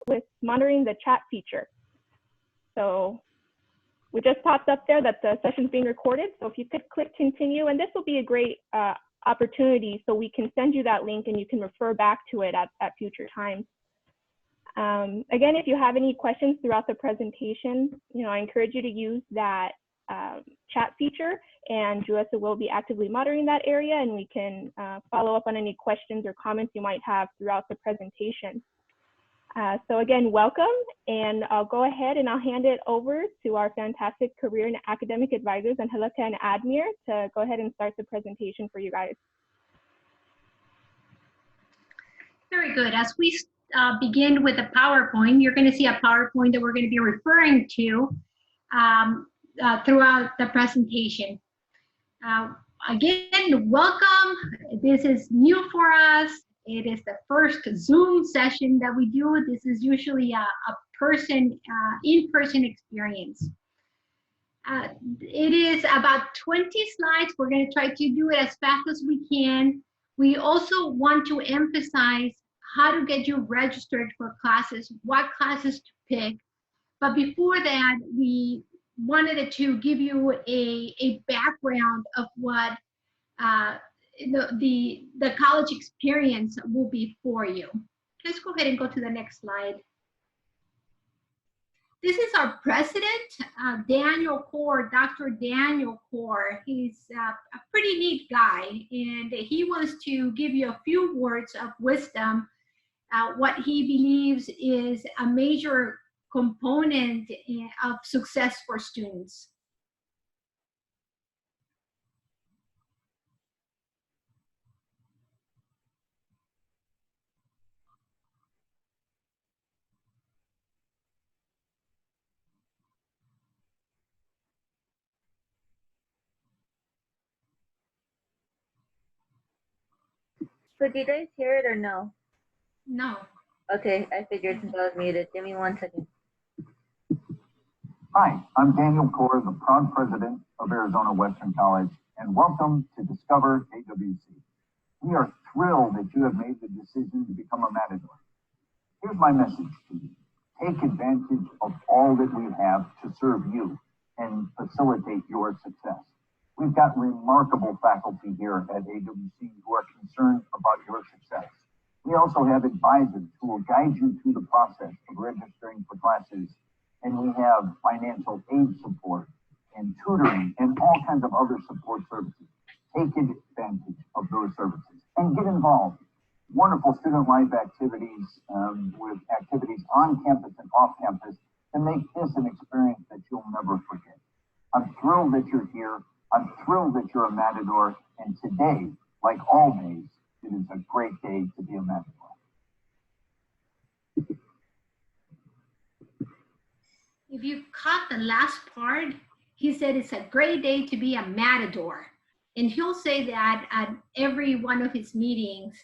with monitoring the chat feature. So we just popped up there that the session's being recorded. So if you could click continue, and this will be a great opportunity so we can send you that link and you can refer back to it at future times. Again, if you have any questions throughout the presentation, I encourage you to use that chat feature, and Julissa will be actively monitoring that area, and we can follow up on any questions or comments you might have throughout the presentation. So again, welcome, and I'll go ahead and I'll hand it over to our fantastic career and academic advisors, Angelica and Admir, to go ahead and start the presentation for you guys. Very good. As we begin with the PowerPoint, you're going to see a PowerPoint that we're going to be referring to throughout the presentation. Again, welcome. This is new for us. It is the first Zoom session that we do. This is usually a in-person experience. It is about 20 slides. We're going to try to do it as fast as we can. We also want to emphasize how to get you registered for classes, what classes to pick. But before that, we wanted to give you a background of what the college experience will be for you. Let's go ahead and go to the next slide. This is our president, Daniel Corr, Dr. Daniel Corr. He's a pretty neat guy, and he wants to give you a few words of wisdom, what he believes is a major component of success for students. So did you guys hear it or no? No. Okay, I figured since I was muted. Give me 1 second. Hi, I'm Daniel Corr, the proud president of Arizona Western College, and welcome to Discover AWC. We are thrilled that you have made the decision to become a Matador. Here's my message to you. Take advantage of all that we have to serve you and facilitate your success. We've got remarkable faculty here at AWC who are concerned about your success. We also have advisors who will guide you through the process of registering for classes, and we have financial aid support and tutoring and all kinds of other support services. Take advantage of those services and get involved. Wonderful student life activities with activities on campus and off campus to make this an experience that you'll never forget. I'm thrilled that you're here. I'm thrilled that you're a Matador, and today, like all days, it is a great day to be a Matador. If you caught the last part, he said it's a great day to be a Matador. And he'll say that at every one of his meetings,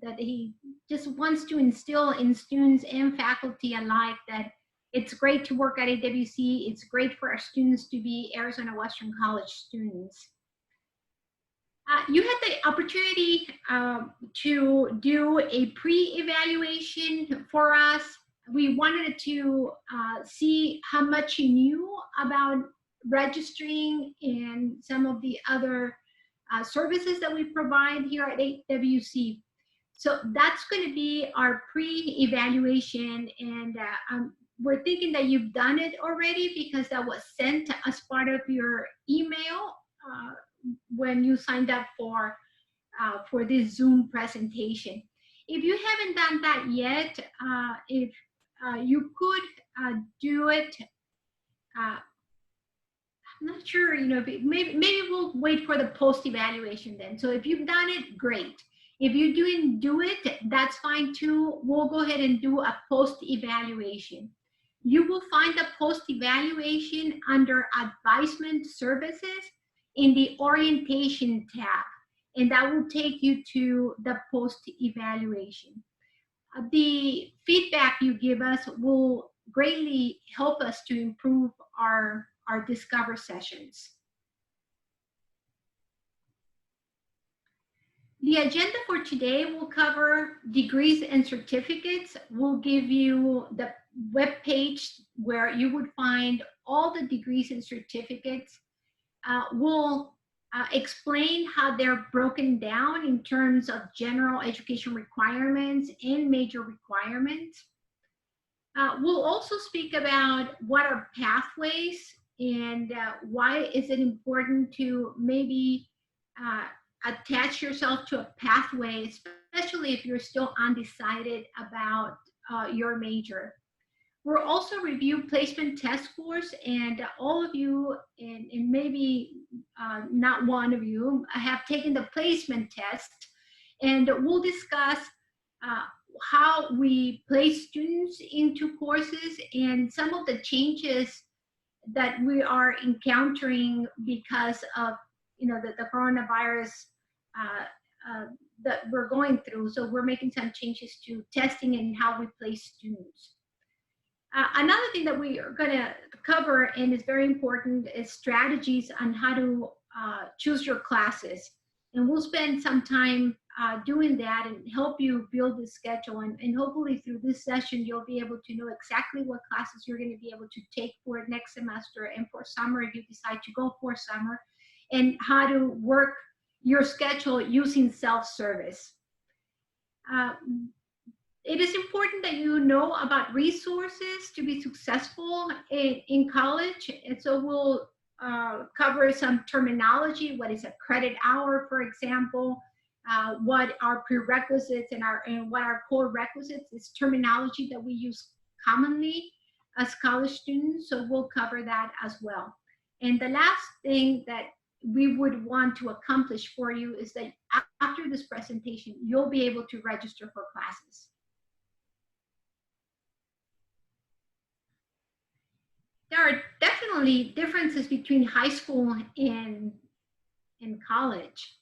that he just wants to instill in students and faculty alike that it's great to work at AWC. It's great for our students to be Arizona Western College students. You had the opportunity to do a pre-evaluation for us. We wanted to see how much you knew about registering and some of the other services that we provide here at AWC. So that's going to be our pre-evaluation, and we're thinking that you've done it already because that was sent as part of your email when you signed up for this Zoom presentation. If you haven't done that yet, if you could do it, I'm not sure, maybe we'll wait for the post-evaluation then. So if you've done it, great. If you didn't do it, that's fine too. We'll go ahead and do a post-evaluation. You will find the post-evaluation under Advisement Services in the Orientation tab, and that will take you to the post-evaluation. The feedback you give us will greatly help us to improve our Discover sessions. The agenda for today will cover degrees and certificates. We'll give you the web page where you would find all the degrees and certificates. We'll explain how they're broken down in terms of general education requirements and major requirements. We'll also speak about what are pathways and why is it important to maybe attach yourself to a pathway, especially if you're still undecided about your major. We'll also review placement test scores, and all of you, and maybe not one of you, have taken the placement test, and we'll discuss how we place students into courses and some of the changes that we are encountering because of the coronavirus that we're going through. So we're making some changes to testing and how we place students. Another thing that we are going to cover, and is very important, is strategies on how to choose your classes. And we'll spend some time doing that and help you build the schedule. And hopefully through this session, you'll be able to know exactly what classes you're going to be able to take for next semester and for summer if you decide to go for summer, and how to work your schedule using self-service. It is important that you know about resources to be successful in college. And so we'll cover some terminology. What is a credit hour, for example? What are prerequisites and what are core requisites is terminology that we use commonly as college students. So we'll cover that as well. And the last thing that we would want to accomplish for you is that after this presentation, you'll be able to register for classes. There are definitely differences between high school and college.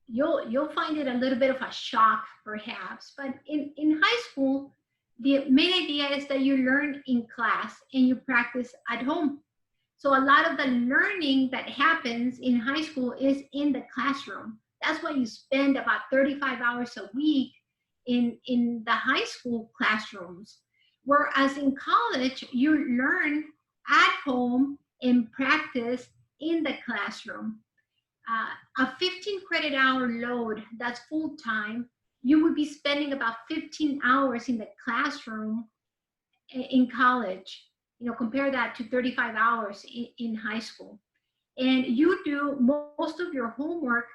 You'll find it a little bit of a shock, perhaps, but in high school, the main idea is that you learn in class and you practice at home. So a lot of the learning that happens in high school is in the classroom. That's why you spend about 35 hours a week in the high school classrooms. Whereas in college, you learn at home and practice in the classroom. A 15 credit hour load, that's full time, you would be spending about 15 hours in the classroom in college. Compare that to 35 hours in high school. And you do most of your homework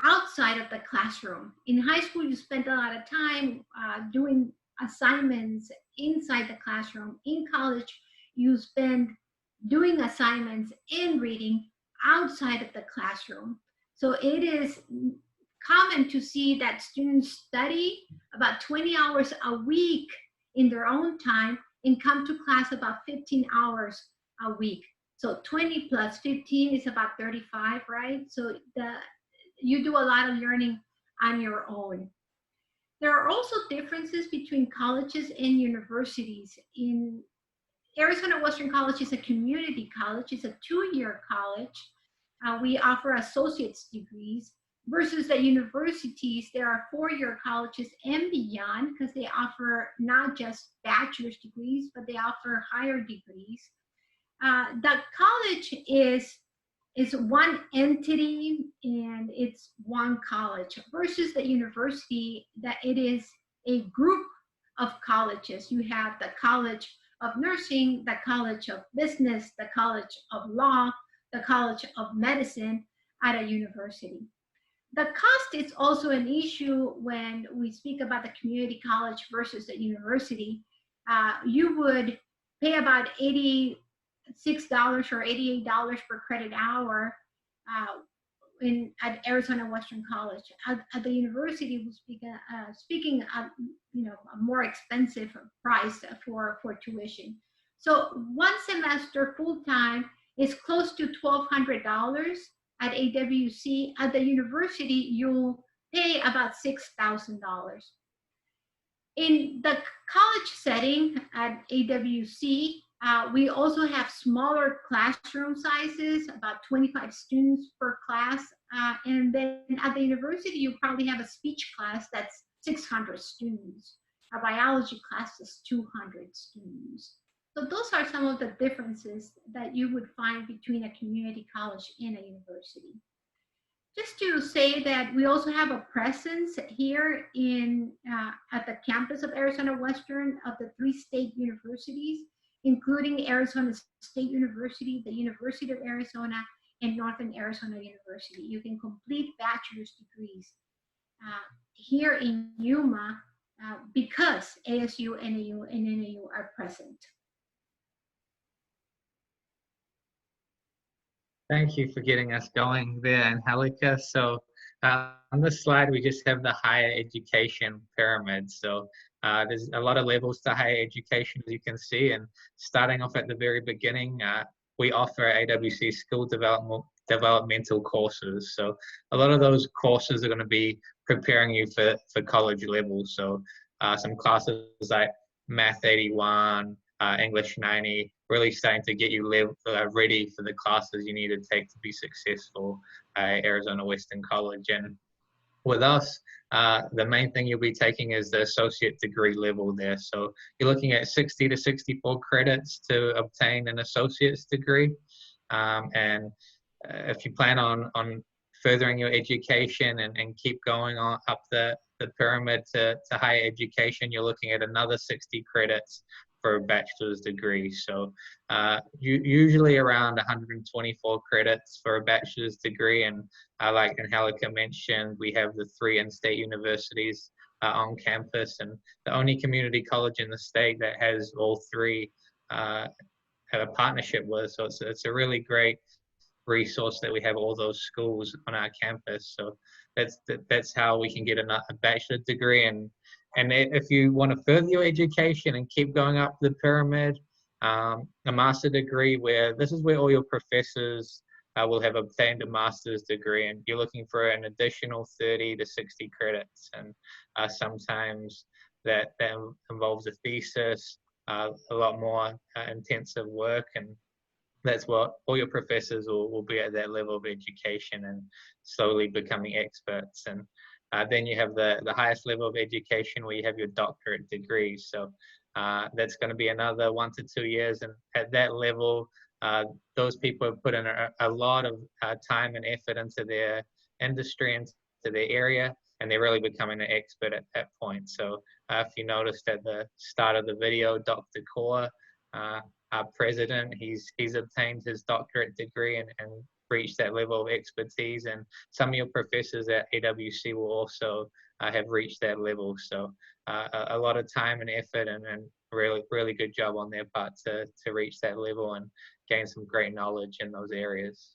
outside of the classroom. In high school, you spend a lot of time doing assignments inside the classroom. In college, you spend doing assignments and reading outside of the classroom. So it is common to see that students study about 20 hours a week in their own time and come to class about 15 hours a week. So 20 plus 15 is about 35, right? So you do a lot of learning on your own. There are also differences between colleges and universities. In Arizona Western College is a community college. It's a 2-year college. We offer associate's degrees versus the universities. There are 4-year colleges and beyond because they offer not just bachelor's degrees, but they offer higher degrees. The college is one entity and it's one college versus the university that it is a group of colleges. You have the College of Nursing, the College of Business, the College of Law, the College of Medicine at a university. The cost is also an issue when we speak about the community college versus the university. You would pay about $86 or $88 per credit hour at Arizona Western College. At the university, we're speaking of a more expensive price for tuition. So one semester full time is close to $1,200 at AWC. At the university, you'll pay about $6,000. In the college setting at AWC, We also have smaller classroom sizes, about 25 students per class. And then at the university, you probably have a speech class that's 600 students. A biology class is 200 students. So those are some of the differences that you would find between a community college and a university. Just to say that we also have a presence here at the campus of Arizona Western of the 3 state universities, including Arizona State University, the University of Arizona, and Northern Arizona University. You can complete bachelor's degrees here in Yuma because ASU, NAU, and NAU are present. Thank you for getting us going there, Angelica. So on this slide, we just have the higher education pyramid. So there's a lot of levels to higher education, as you can see. And starting off at the very beginning, we offer AWC skill developmental courses. So a lot of those courses are going to be preparing you for college level. So some classes like Math 81, English 90, really starting to get you ready for the classes you need to take to be successful at Arizona Western College. And with us, the main thing you'll be taking is the associate degree level there. So you're looking at 60 to 64 credits to obtain an associate's degree. And if you plan on furthering your education and keep going on up the pyramid to higher education, you're looking at another 60 credits for a bachelor's degree. So usually around 124 credits for a bachelor's degree. And like Angelica mentioned, we have the 3 in-state universities on campus, and the only community college in the state that has all 3 have a partnership with. So it's a really great resource that we have all those schools on our campus. So that's how we can get a bachelor's degree. And if you want to further your education and keep going up the pyramid, a master degree, this is where all your professors will have obtained a master's degree, and you're looking for an additional 30 to 60 credits. And sometimes that involves a thesis, a lot more intensive work, and that's what all your professors will be at that level of education and slowly becoming experts. And then you have the highest level of education where you have your doctorate degree. So that's going to be another 1 to 2 years. And at that level, those people have put in a lot of time and effort into their industry, into their area, and they're really becoming an expert at that point. So if you noticed at the start of the video, Dr. Kaur, our president, he's obtained his doctorate degree and reached that level of expertise, and some of your professors at AWC will also have reached that level. So a lot of time and effort and really good job on their part to reach that level and gain some great knowledge in those areas.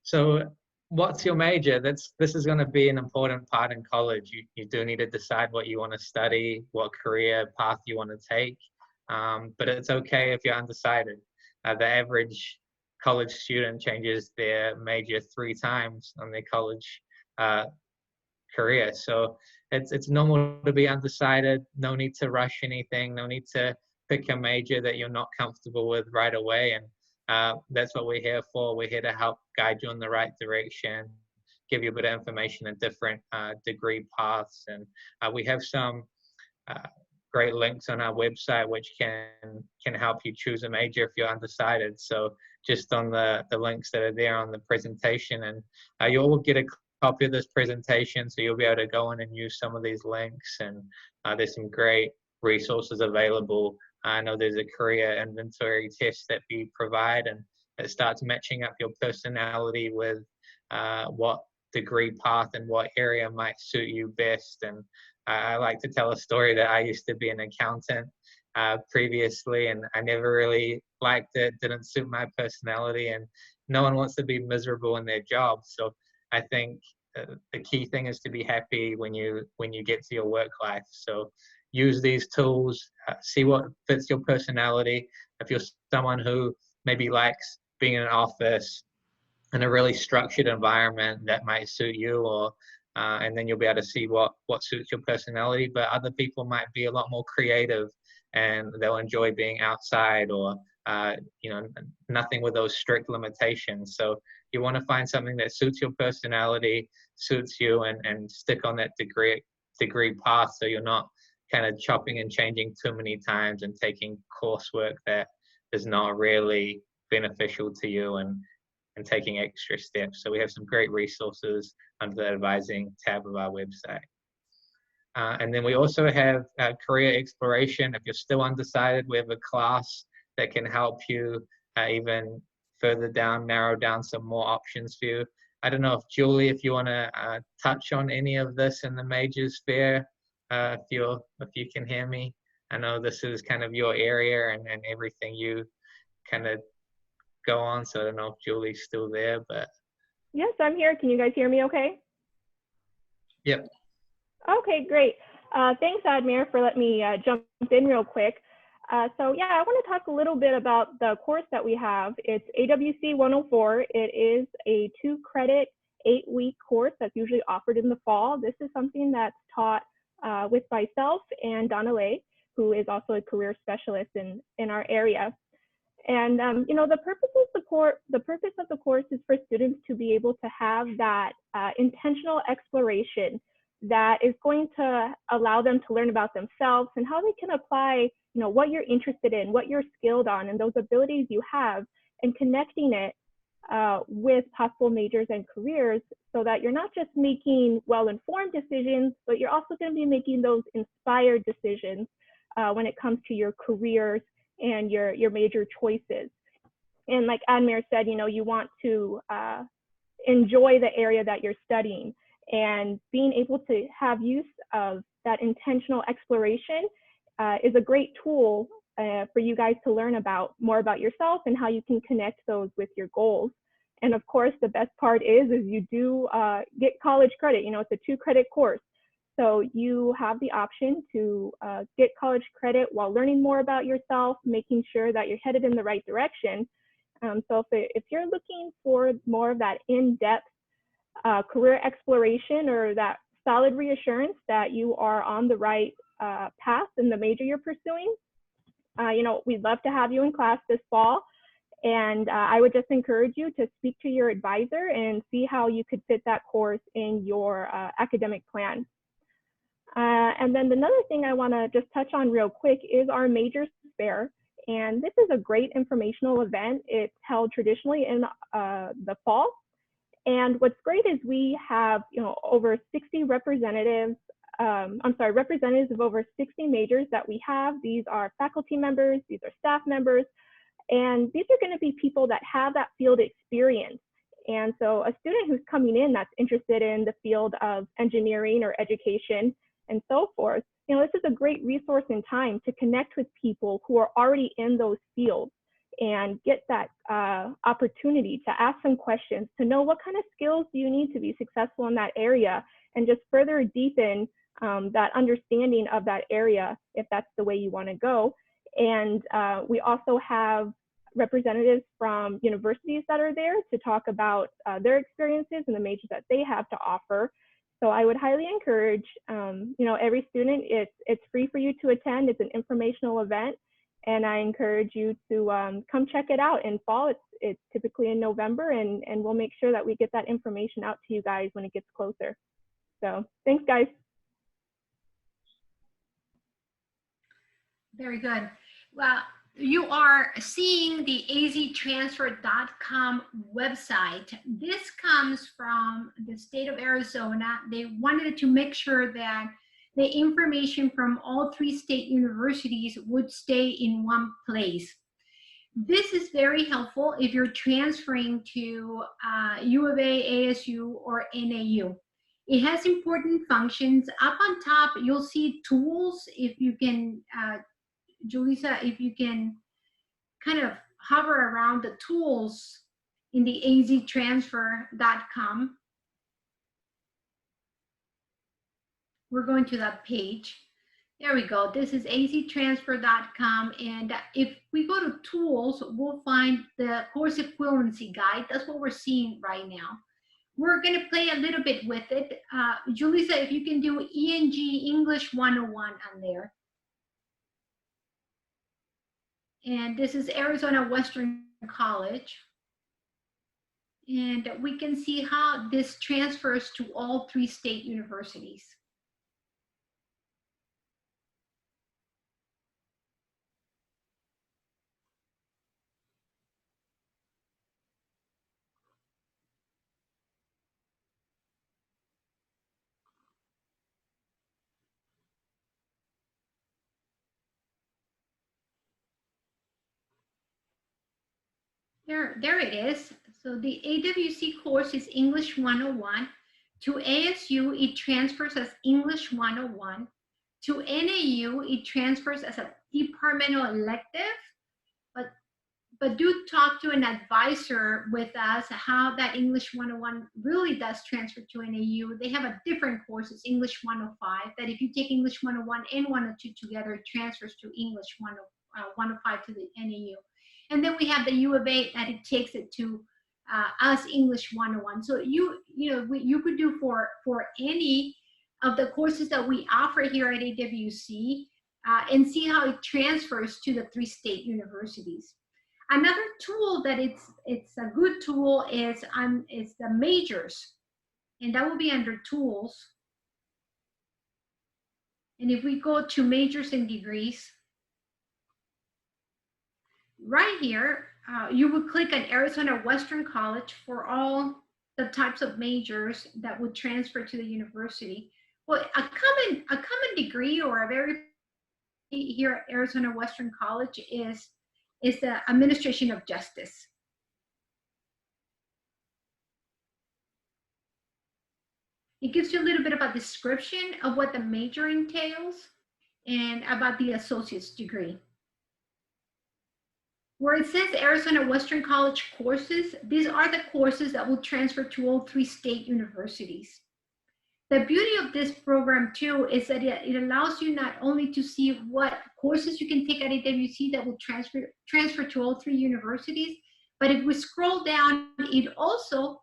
So what's your major? This is going to be an important part in college. You do need to decide what you want to study, what career path you want to take. But it's okay if you're undecided. The average college student changes their major 3 times on their college career. So it's normal to be undecided. No need to rush anything. No need to pick a major that you're not comfortable with right away. And that's what we're here for. We're here to help guide you in the right direction, give you a bit of information on different degree paths. And we have some great links on our website which can help you choose a major if you're undecided. So just on the links that are there on the presentation, and you all will get a copy of this presentation, so you'll be able to go in and use some of these links. And there's some great resources available. I know there's a career inventory test that we provide, and it starts matching up your personality with what degree path and what area might suit you best. And I like to tell a story that I used to be an accountant previously, and I never really liked it, didn't suit my personality, and no one wants to be miserable in their job. So I think the key thing is to be happy when you get to your work life. So use these tools, see what fits your personality. If you're someone who maybe likes being in an office in a really structured environment, that might suit you. Or and then you'll be able to see what suits your personality. But other people might be a lot more creative, and they'll enjoy being outside, or nothing with those strict limitations. So you want to find something that suits your personality, suits you, and stick on that degree path, so you're not kind of chopping and changing too many times and taking coursework that is not really beneficial to you, and taking extra steps. So we have some great resources under the advising tab of our website. And then we also have career exploration. If you're still undecided, we have a class that can help you even further down, narrow down some more options for you. I don't know if Julie, if you want to touch on any of this in the majors fair, if you can hear me. I know this is kind of your area and everything you kind of go on, so I don't know if Julie's still there, but. Yes, I'm here. Can you guys hear me okay? Yep. Okay, great. Thanks, Admir, for letting me jump in real quick. So yeah, I want to talk a little bit about the course that we have. It's AWC 104. It is a 2-credit, 8-week course that's usually offered in the fall. This is something that's taught with myself and Donna Lay, who is also a career specialist in our area. And the purpose of the course is for students to be able to have that intentional exploration that is going to allow them to learn about themselves and how they can apply, what you're interested in, what you're skilled on, and those abilities you have, and connecting it with possible majors and careers, so that you're not just making well-informed decisions, but you're also going to be making those inspired decisions when it comes to your careers and your major choices. And like Admir said, you want to enjoy the area that you're studying, and being able to have use of that intentional exploration is a great tool for you guys to learn more about yourself and how you can connect those with your goals. And of course, the best part is you do get college credit. It's a 2-credit course. So you have the option to get college credit while learning more about yourself, making sure that you're headed in the right direction. So if you're looking for more of that in-depth career exploration, or that solid reassurance that you are on the right path in the major you're pursuing, we'd love to have you in class this fall. And I would just encourage you to speak to your advisor and see how you could fit that course in your academic plan. And then another thing I want to just touch on real quick is our majors fair. And this is a great informational event. It's held traditionally in the fall. And what's great is we have, over 60 representatives of over 60 majors that we have. These are faculty members, these are staff members, and these are going to be people that have that field experience. And so a student who's coming in that's interested in the field of engineering or education and so forth, this is a great resource in time to connect with people who are already in those fields and get that opportunity to ask some questions, to know what kind of skills do you need to be successful in that area, and just further deepen that understanding of that area if that's the way you want to go. And we also have representatives from universities that are there to talk about their experiences and the majors that they have to offer. So I would highly encourage, every student, it's free for you to attend. It's an informational event. And I encourage you to come check it out in fall. It's typically in November, and we'll make sure that we get that information out to you guys when it gets closer. So thanks, guys. Very good. Well, you are seeing the aztransfer.com website. This comes from the state of Arizona. They wanted to make sure that the information from all 3 state universities would stay in one place. This is very helpful if you're transferring to U of A, ASU, or NAU. It has important functions. Up on top, you'll see tools. If you can, Julissa, if you can kind of hover around the tools in the aztransfer.com. We're going to that page. There we go. This is aztransfer.com. And if we go to tools, we'll find the course equivalency guide. That's what we're seeing right now. we're going to play a little bit with it. Julissa, if you can do ENG English 101 on there. And this is Arizona Western College. And we can see how this transfers to all 3 state universities. There it is. So the AWC course is English 101. To ASU, it transfers as English 101. To NAU, it transfers as a departmental elective. But do talk to an advisor with us how that English 101 really does transfer to NAU. They have a different course, it's English 105, that if you take English 101 and 102 together, it transfers to English 105 to the NAU. And then we have the U of A that it takes it to us English 101. So you could do for any of the courses that we offer here at AWC and see how it transfers to the 3 state universities. Another tool that it's a good tool is the majors, and that will be under tools. And if we go to majors and degrees, right here, you would click on Arizona Western College for all the types of majors that would transfer to the university. Well, a common degree or a very here at Arizona Western College is the Administration of Justice. It gives you a little bit about description of what the major entails and about the associate's degree. Where it says Arizona Western College courses, these are the courses that will transfer to all 3 state universities. The beauty of this program too is that it allows you not only to see what courses you can take at AWC that will transfer to all 3 universities, but if we scroll down, it also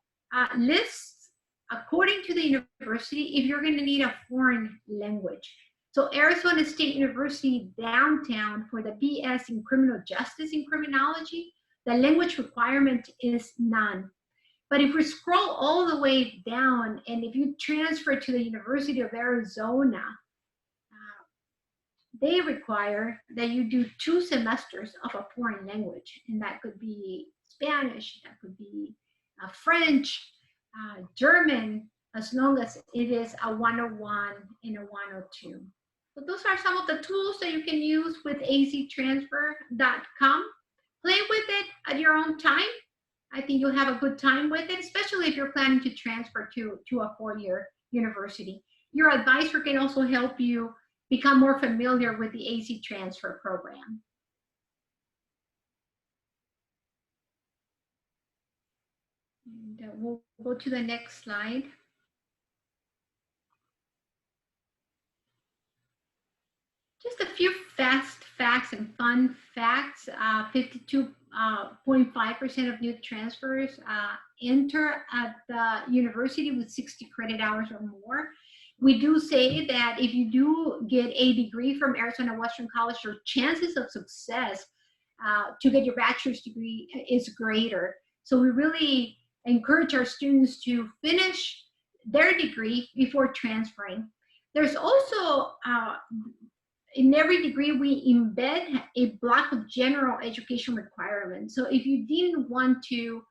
lists, according to the university, if you're going to need a foreign language. So Arizona State University downtown for the BS in Criminal Justice and Criminology, the language requirement is none. But if we scroll all the way down, and if you transfer to the University of Arizona, they require that you do 2 semesters of a foreign language. And that could be Spanish, that could be French, German, as long as it is a 101 and a 102. So those are some of the tools that you can use with aztransfer.com. Play with it at your own time. I think you'll have a good time with it, especially if you're planning to transfer to a 4-year university. Your advisor can also help you become more familiar with the AZ Transfer program. And we'll go to the next slide. Just a few fast facts and fun facts. 52.5% of new transfers enter at the university with 60 credit hours or more. We do say that if you do get a degree from Arizona Western College, your chances of success to get your bachelor's degree is greater. So we really encourage our students to finish their degree before transferring. There's also in every degree, we embed a block of general education requirements. So if you didn't want to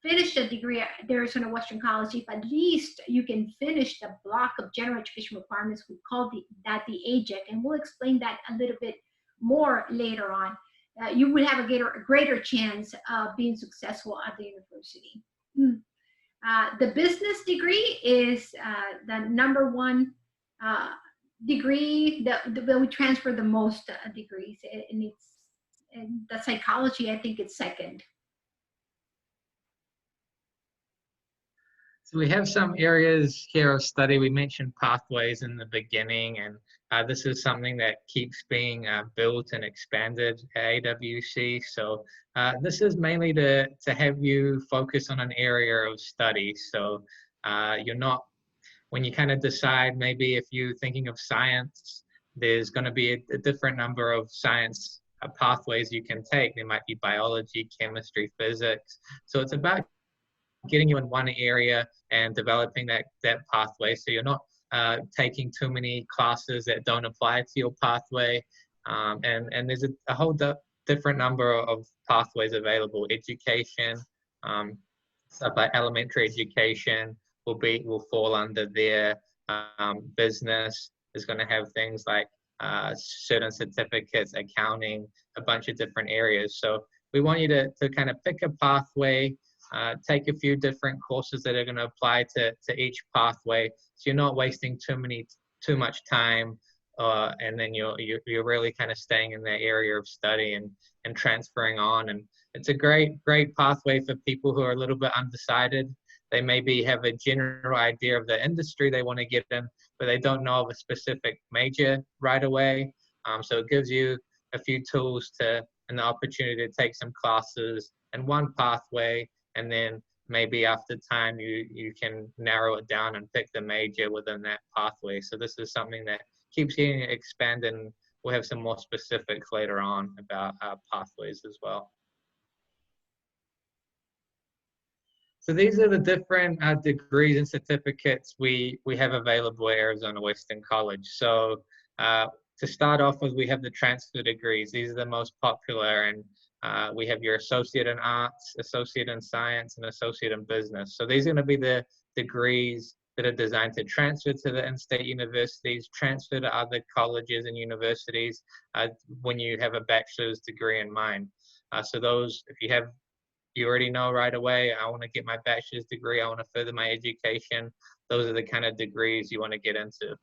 finish the degree at Arizona Western College, if at least you can finish the block of general education requirements, we call that the AJEC, and we'll explain that a little bit more later on. You would have a greater chance of being successful at the university. The business degree is the number 1 degree that we transfer the most degrees, and the psychology, I think it's second. So we have some areas here of study. We mentioned pathways in the beginning, and this is something that keeps being built and expanded at AWC. So this is mainly to have you focus on an area of study. So you're not, when you kind of decide, maybe if you're thinking of science, there's going to be a different number of science pathways you can take. There might be biology, chemistry, physics. So it's about getting you in one area and developing that pathway, so you're not taking too many classes that don't apply to your pathway. And there's a whole different number of pathways available. Education, stuff like elementary education will fall under there. Business is going to have things like certain certificates, accounting, a bunch of different areas. So we want you to kind of pick a pathway, take a few different courses that are going to apply to each pathway, so you're not wasting too much time, and then you're really kind of staying in that area of study and transferring on. And it's a great pathway for people who are a little bit undecided. They maybe have a general idea of the industry they want to get in, but they don't know of a specific major right away. So it gives you a few tools and the opportunity to take some classes in one pathway, and then maybe after time you can narrow it down and pick the major within that pathway. So this is something that keeps getting expanded, and we'll have some more specifics later on about pathways as well. So these are the different degrees and certificates we have available at Arizona Western College. So to start off with, we have the transfer degrees. These are the most popular, and we have your Associate in Arts, Associate in Science, and Associate in Business. So these are going to be the degrees that are designed to transfer to the in-state universities, transfer to other colleges and universities when you have a bachelor's degree in mind. So those, if you already know right away, I want to get my bachelor's degree, I want to further my education, those are the kind of degrees you want to get into.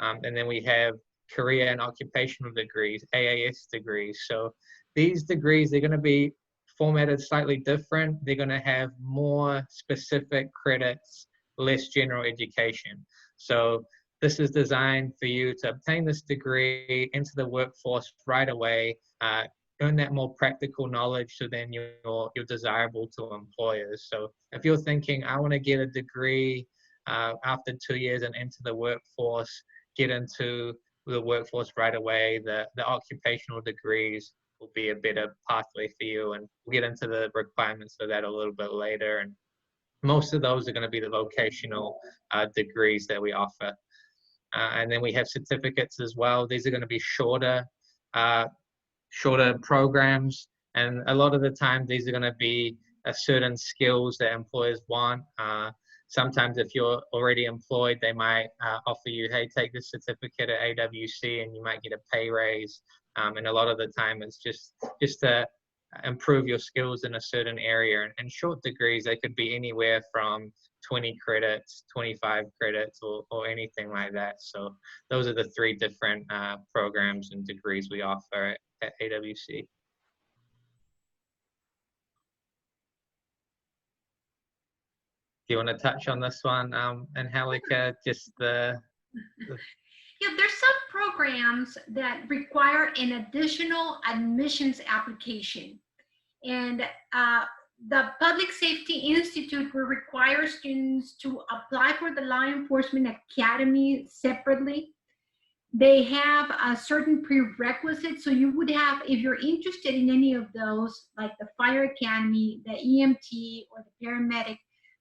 And then we have career and occupational degrees, AAS degrees. So these degrees, they're going to be formatted slightly different. They're going to have more specific credits, less general education. So this is designed for you to obtain this degree into the workforce right away, earn that more practical knowledge, so then you're desirable to employers. So if you're thinking, I want to get a degree after 2 years and into the workforce, get into the workforce right away, the occupational degrees will be a better pathway for you, and we'll get into the requirements for that a little bit later. And most of those are going to be the vocational degrees that we offer. And then we have certificates as well. These are going to be shorter programs, and a lot of the time these are going to be certain skills that employers want. Sometimes if you're already employed, they might offer you, hey, take this certificate at AWC and you might get a pay raise. And a lot of the time it's just to improve your skills in a certain area. And short degrees, they could be anywhere from 20 credits, 25 credits, or anything like that. So those are the three different programs and degrees we offer at AWC. Do you want to touch on this one, Angelica? Just the Yeah, there's some programs that require an additional admissions application. And the Public Safety Institute will require students to apply for the Law Enforcement Academy separately. They have a certain prerequisites. So you would have, if you're interested in any of those, like the Fire Academy, the EMT, or the paramedic,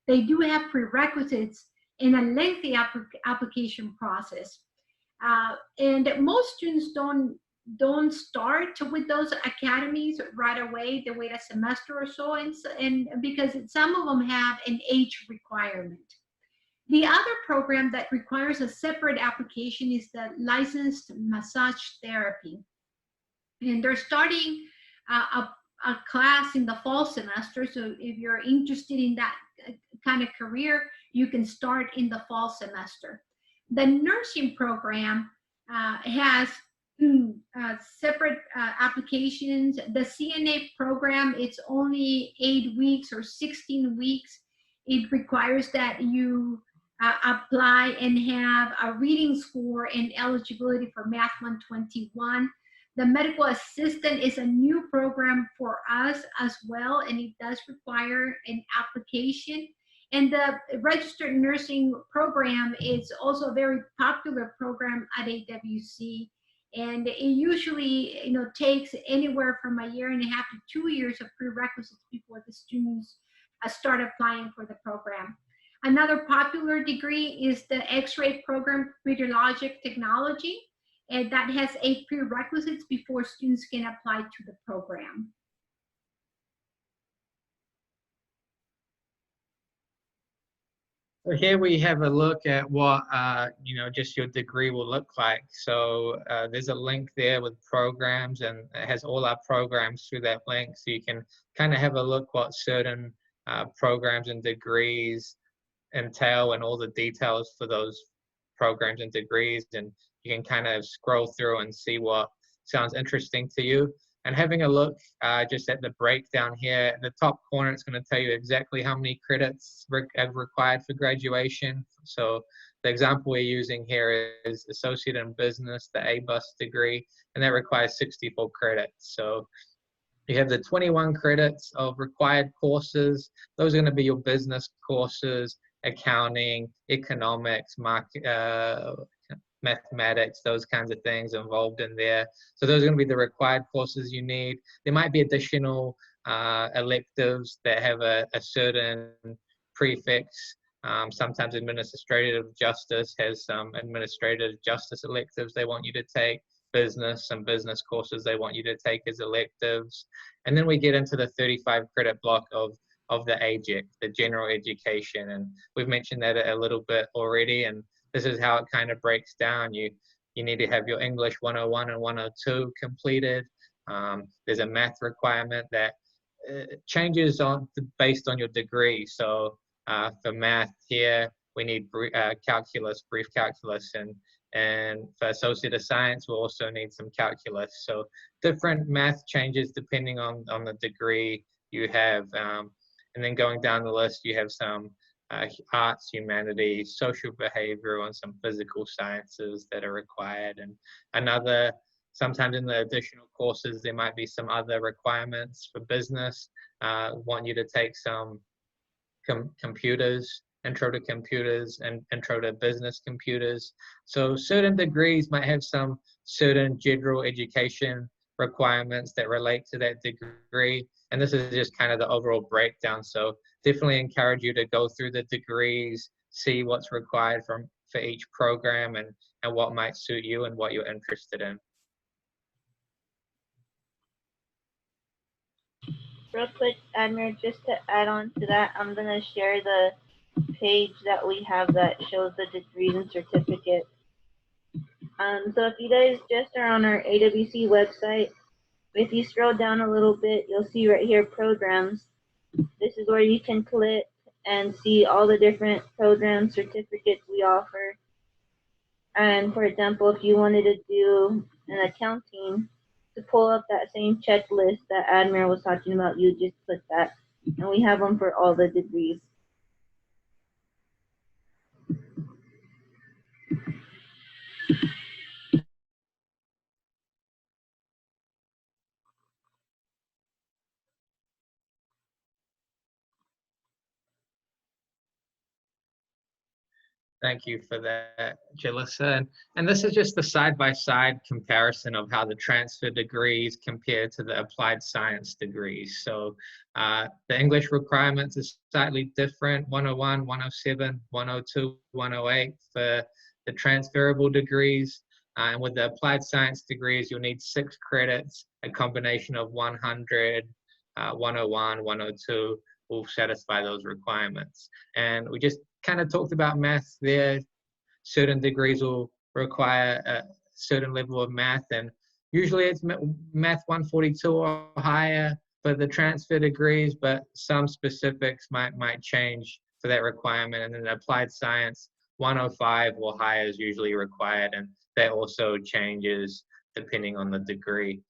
they do have prerequisites in a lengthy application process. And most students don't start with those academies right away. They wait a semester or so, and because some of them have an age requirement. The other program that requires a separate application is the licensed massage therapy. And they're starting a class in the fall semester. So if you're interested in that kind of career, you can start in the fall semester. The nursing program has separate applications. The CNA program, it's only 8 weeks or 16 weeks. it requires that you apply and have a reading score and eligibility for Math 121. The medical assistant is a new program for us as well, and it does require an application. And the registered nursing program is also a very popular program at AWC. And it usually, takes anywhere from a year and a half to 2 years of prerequisites before the students start applying for the program. Another popular degree is the X-ray program, radiologic technology, and that has 8 prerequisites before students can apply to the program. So here we have a look at what, just your degree will look like. So there's a link there with programs, and it has all our programs through that link. So you can kind of have a look what certain programs and degrees entail and all the details for those programs and degrees. And you can kind of scroll through and see what sounds interesting to you. And having a look just at the breakdown here, at the top corner, it's going to tell you exactly how many credits are required for graduation. So the example we're using here is Associate in Business, the ABUS degree, and that requires 64 credits. So you have the 21 credits of required courses. Those are going to be your business courses, accounting, economics, mathematics, those kinds of things involved in there. So those are going to be the required courses you need. There might be additional electives that have a certain prefix. Sometimes administrative justice has some administrative justice electives they want you to take. Some business courses they want you to take as electives. And then we get into the 35 credit block of the AGEC, the general education. And we've mentioned that a little bit already. And this is how it kind of breaks down. You need to have your English 101 and 102 completed. There's a math requirement that changes based on your degree. So for math here, we need brief calculus, and for Associate of Science, we'll also need some calculus. So different math changes depending on the degree you have. And then going down the list, you have some arts, humanities, social behavioral, and some physical sciences that are required. And sometimes in the additional courses, there might be some other requirements for business. Want you to take some computers, intro to computers and intro to business computers. So certain degrees might have some certain general education requirements that relate to that degree. And this is just kind of the overall breakdown. So definitely encourage you to go through the degrees, see what's required for each program and what might suit you and what you're interested in. Real quick, Admir, just to add on to that, I'm going to share the page that we have that shows the degrees and certificates. So if you guys just are on our AWC website, if you scroll down a little bit, you'll see right here programs. This is where you can click and see all the different program certificates we offer. And for example, if you wanted to do an accounting, to pull up that same checklist that Admir was talking about, you just click that. And we have them for all the degrees. Thank you for that, Jalissa. And this is just the side-by-side comparison of how the transfer degrees compare to the applied science degrees. So the English requirements is slightly different, 101, 107, 102, 108 for the transferable degrees. And with the applied science degrees, you'll need 6 credits, a combination of 100, 101, 102 will satisfy those requirements. And we just kind of talked about math there. Certain degrees will require a certain level of math, and usually it's math 142 or higher for the transfer degrees, but some specifics might change for that requirement. And then applied science 105 or higher is usually required, and that also changes depending on the degree.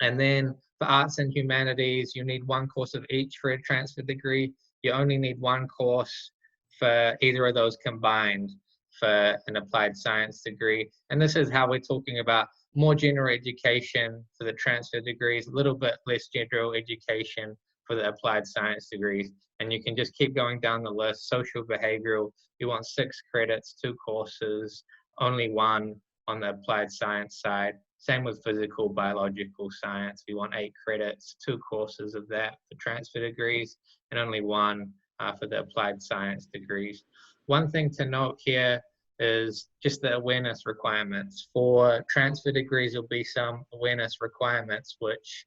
And then for arts and humanities, you need 1 course of each for a transfer degree. you only need one course for either of those combined for an applied science degree. And this is how we're talking about more general education for the transfer degrees, a little bit less general education for the applied science degrees. And you can just keep going down the list. Social behavioral, you want 6 credits, 2 courses, only 1 on the applied science side. Same with physical, biological science. We want 8 credits, 2 courses of that for transfer degrees, and only 1 for the applied science degrees. One thing to note here is just the awareness requirements. For transfer degrees, there'll be some awareness requirements, which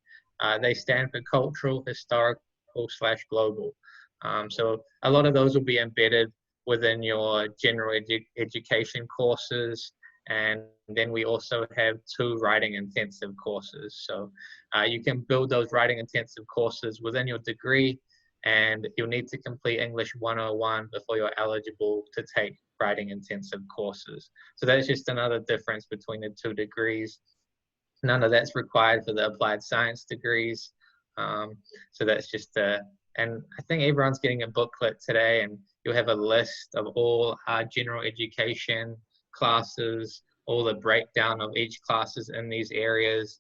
they stand for cultural, historical / global. So a lot of those will be embedded within your general education courses. And then we also have 2 writing intensive courses. So you can build those writing intensive courses within your degree, and you'll need to complete English 101 before you're eligible to take writing intensive courses. So that's just another difference between the 2 degrees. None of that's required for the applied science degrees. So that's just and I think everyone's getting a booklet today, and you'll have a list of all our general education classes, all the breakdown of each classes in these areas.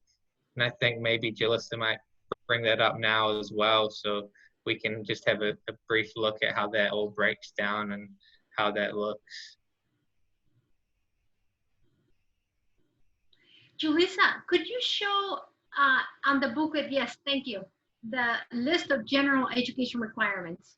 And I think maybe Jalissa might bring that up now as well, so we can just have a brief look at how that all breaks down and how that looks. Julissa, could you show on the booklet, yes, thank you, the list of general education requirements?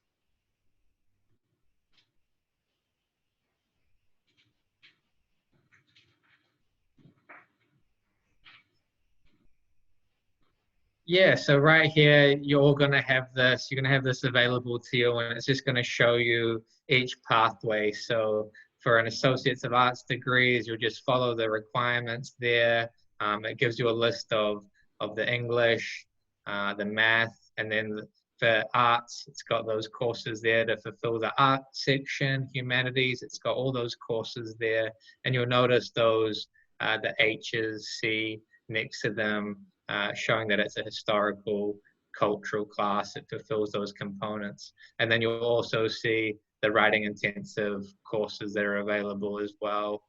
Yeah, so right here, you're all going to have this. You're going to have this available to you, and it's just going to show you each pathway. So for an Associates of Arts degrees, you'll just follow the requirements there. It gives you a list of the English, the math, and then for arts, it's got those courses there to fulfill the art section. Humanities, it's got all those courses there. And you'll notice those, the H's, C next to them, showing that it's a historical, cultural class. It fulfills those components. And then you'll also see the writing intensive courses that are available as well.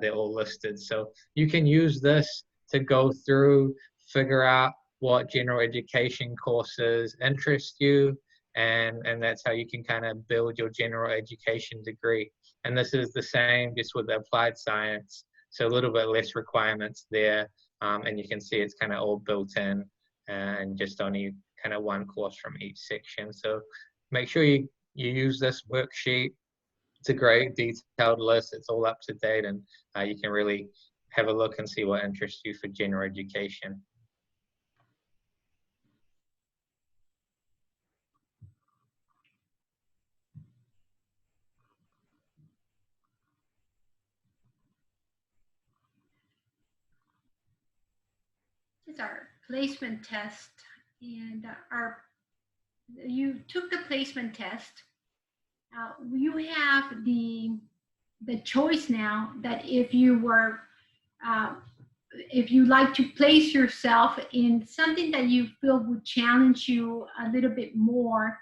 They're all listed. So you can use this to go through, figure out what general education courses interest you, and that's how you can kind of build your general education degree. And this is the same just with the applied science. So a little bit less requirements there. And you can see it's kind of all built in and just only kind of 1 course from each section. So make sure you use this worksheet. It's a great detailed list. It's all up to date, and you can really have a look and see what interests you for general education. It's our placement test, and you took the placement test. You have the choice now that if you like to place yourself in something that you feel would challenge you a little bit more,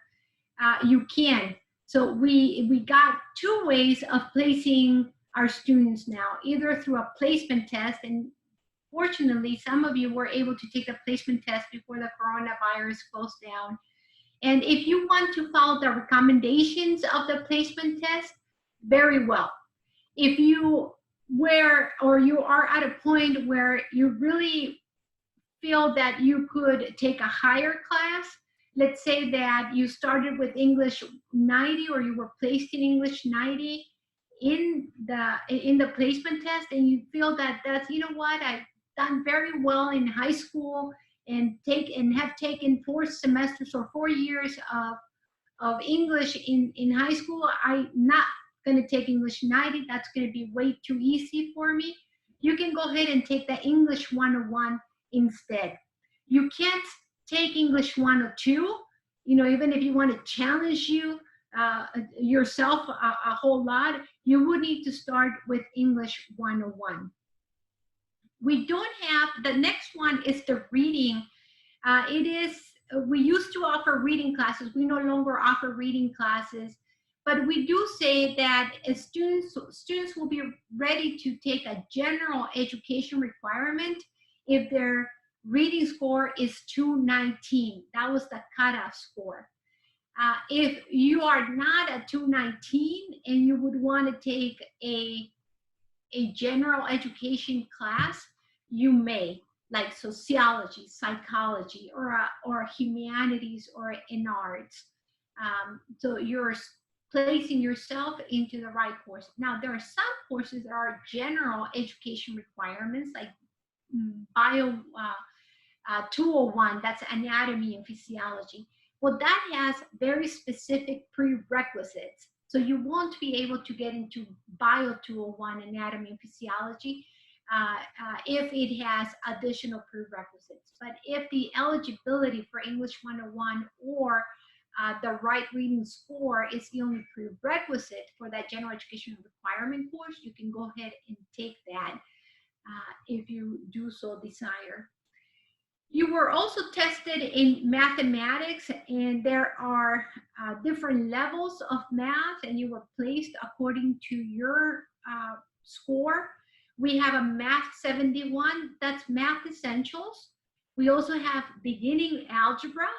you can. So we got 2 ways of placing our students now, either through a placement test, and fortunately, some of you were able to take the placement test before the coronavirus closed down. And if you want to follow the recommendations of the placement test, very well. If you are at a point where you really feel that you could take a higher class, let's say that you started with English 90, or you were placed in English 90 in the placement test, and you feel that that's, you know what, I've done very well in high school and have taken 4 semesters or 4 years of English in high school. I'm not going to take English 90. That's going to be way too easy for me. You can go ahead and take the English 101 instead. You can't take English 102. Even if you want to challenge yourself a whole lot, you would need to start with English 101. We don't have, the next one is the reading. It is we used to offer reading classes. We no longer offer reading classes, but we do say that students will be ready to take a general education requirement if their reading score is 219. That was the cutoff score. If you are not a 219 and you would want to take a general education class, you may, like sociology, psychology, or humanities, or in arts. So you're placing yourself into the right course. Now, there are some courses that are general education requirements, like bio 201, that's anatomy and physiology. Well, that has very specific prerequisites. So you won't be able to get into bio 201, anatomy and physiology, if it has additional prerequisites. But if the eligibility for English 101 or the right reading score is the only prerequisite for that general education requirement course, you can go ahead and take that if you do so desire. You were also tested in mathematics, and there are different levels of math, and you were placed according to your score. We have a Math 71, that's Math Essentials. We also have beginning algebra,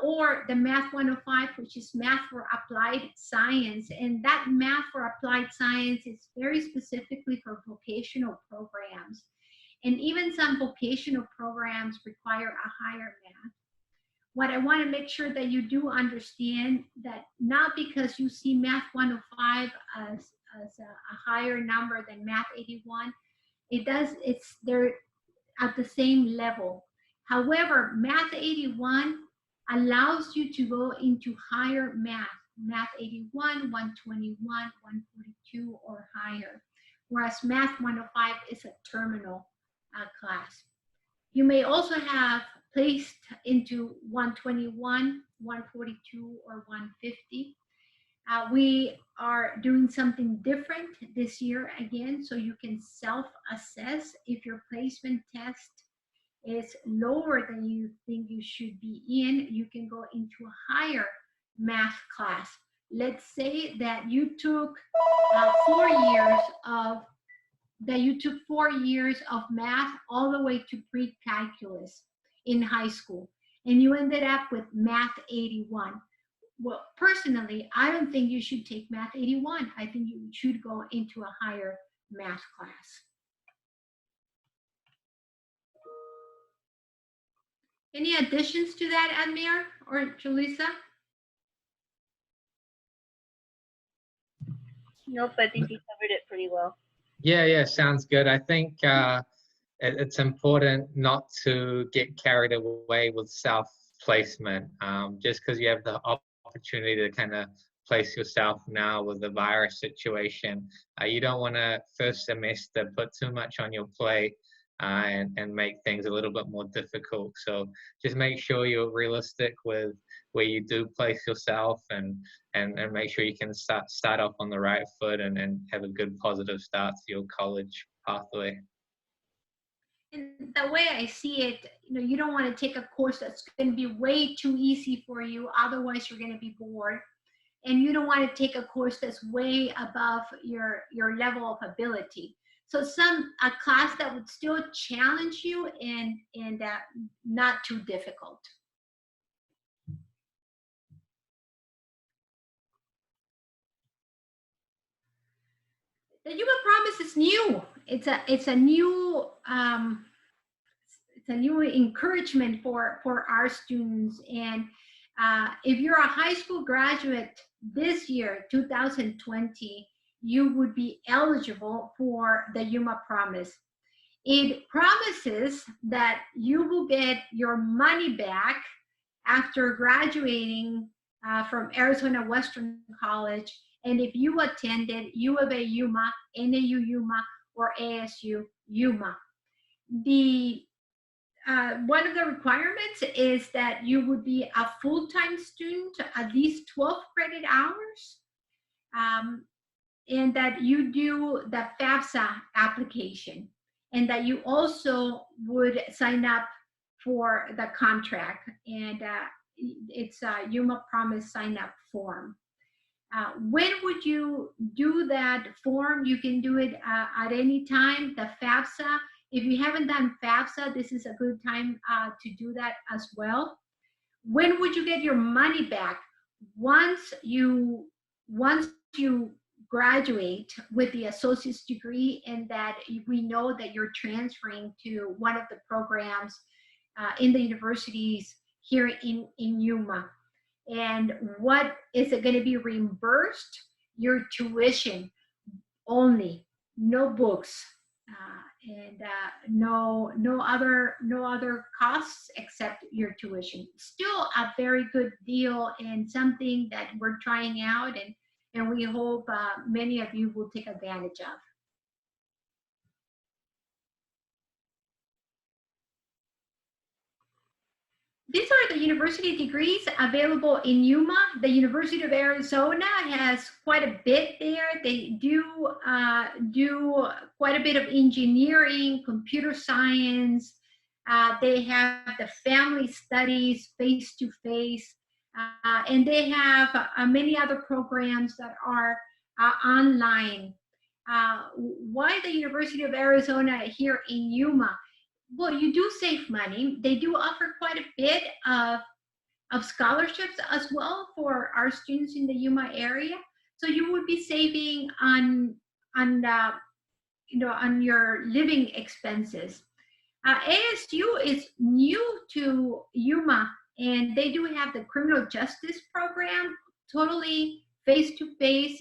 or the Math 105, which is Math for Applied Science. And that Math for Applied Science is very specifically for vocational programs. And even some vocational programs require a higher math. What I want to make sure that you do understand, that not because you see Math 105 as a higher number than Math 81, they're at the same level. However, Math 81 allows you to go into higher math, Math 81, 121, 142, or higher, whereas Math 105 is a terminal class. You may also have placed into 121, 142, or 150. We are doing something different this year again, so you can self-assess. If your placement test is lower than you think you should be in, you can go into a higher math class. Let's say that you took 4 years of math all the way to pre-calculus in high school, and you ended up with Math 81. Well, personally, I don't think you should take Math 81. I think you should go into a higher math class. Any additions to that, Admir or Julissa? Nope, I think you covered it pretty well. Yeah, sounds good. I think it's important not to get carried away with self-placement. Just because you have the opportunity to kind of place yourself now with the virus situation, you don't want to first semester put too much on your plate and make things a little bit more difficult. So just make sure you're realistic with where you do place yourself, and make sure you can start off on the right foot and have a good positive start to your college pathway. And the way I see it, you don't want to take a course that's going to be way too easy for you, otherwise you're going to be bored. And you don't want to take a course that's way above your level of ability. So a class that would still challenge you and not too difficult. The Yuma Promise is new. It's a new encouragement for our students. And if you're a high school graduate this year, 2020, you would be eligible for the Yuma Promise. It promises that you will get your money back after graduating from Arizona Western College, and if you attended U of A Yuma, NAU Yuma, or ASU Yuma. One of the requirements is that you would be a full-time student, at least 12 credit hours, and that you do the FAFSA application, and that you also would sign up for the contract, and it's a Yuma Promise sign-up form. When would you do that form? You can do it at any time. The FAFSA, if you haven't done FAFSA, this is a good time to do that as well. When would you get your money back? Once you graduate with the associate's degree, and that we know that you're transferring to one of the programs in the universities here in Yuma. And what is it going to be reimbursed? Your tuition only, no books, and no other costs except your tuition. Still a very good deal, and something that we're trying out, and we hope many of you will take advantage of. These are the university degrees available in Yuma. The University of Arizona has quite a bit there. They do quite a bit of engineering, computer science. They have the family studies, face-to-face, and they have many other programs that are online. Why the University of Arizona here in Yuma? Well, you do save money. They do offer quite a bit of scholarships as well for our students in the Yuma area. So you would be saving on your living expenses. ASU is new to Yuma, and they do have the criminal justice program, totally face-to-face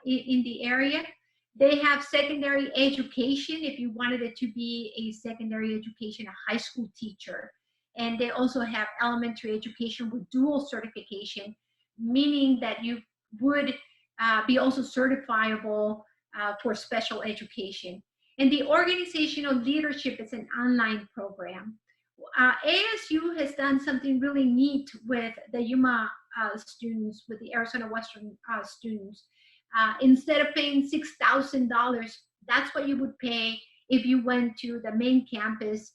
in the area. They have secondary education if you wanted it to be a secondary education, a high school teacher. And they also have elementary education with dual certification, meaning that you would be also certifiable for special education. And the organizational leadership is an online program. ASU has done something really neat with the Yuma students, with the Arizona Western students. Instead of paying $6,000, that's what you would pay if you went to the main campus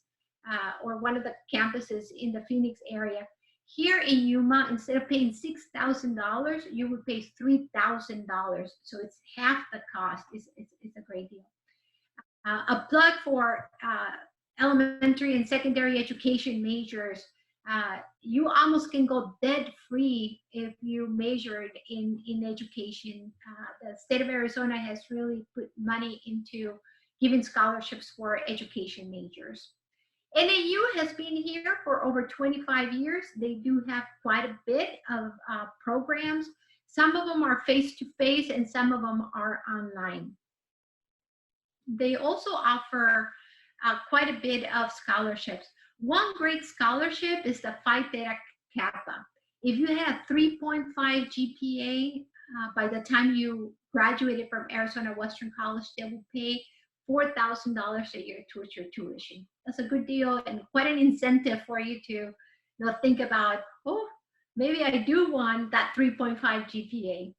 or one of the campuses in the Phoenix area. Here in Yuma, instead of paying $6,000, you would pay $3,000. So it's half the cost. It's a great deal. A plug for elementary and secondary education majors. You almost can go debt free if you majored in education. The state of Arizona has really put money into giving scholarships for education majors. NAU has been here for over 25 years. They do have quite a bit of programs. Some of them are face-to-face and some of them are online. They also offer quite a bit of scholarships. One great scholarship is the Phi Theta Kappa. If you had a 3.5 GPA by the time you graduated from Arizona Western College, they will pay $4,000 a year towards your tuition. That's a good deal and quite an incentive for you to think about, oh, maybe I do want that 3.5 GPA.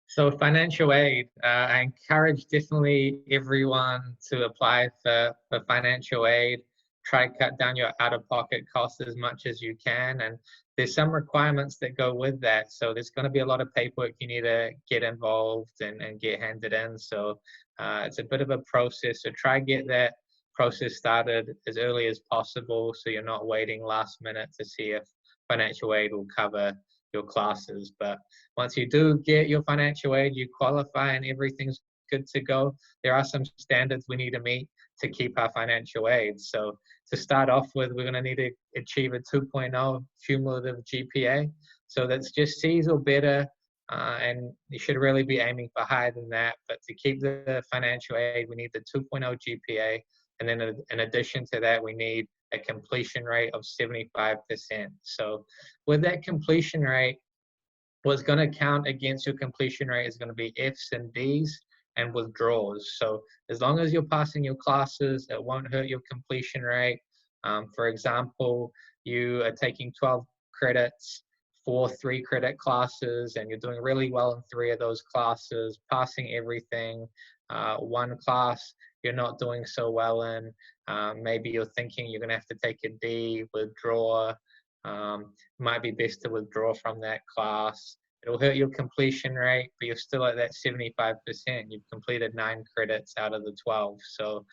So financial aid, I encourage definitely everyone to apply for financial aid. Try to cut down your out-of-pocket costs as much as you can. And there's some requirements that go with that. So there's going to be a lot of paperwork you need to get involved and get handed in. So it's a bit of a process. So try to get that process started as early as possible so you're not waiting last minute to see if financial aid will cover your classes. But once you do get your financial aid, you qualify and everything's good to go, there are some standards we need to meet to keep our financial aid. So to start off with, we're going to need to achieve a 2.0 cumulative GPA. So that's just C's or better, and you should really be aiming for higher than that. But to keep the financial aid, we need the 2.0 GPA. And then in addition to that, we need a completion rate of 75%. So with that completion rate, what's going to count against your completion rate is going to be F's and D's and withdrawals. So as long as you're passing your classes, it won't hurt your completion rate. For example, you are taking 12 credits 4 3-credit classes and you're doing really well in 3 of those classes, passing everything. One class you're not doing so well in, maybe you're thinking you're going to have to take a D, withdraw. Might be best to withdraw from that class. It'll hurt your completion rate, but you're still at that 75%. You've completed 9 credits out of the 12. So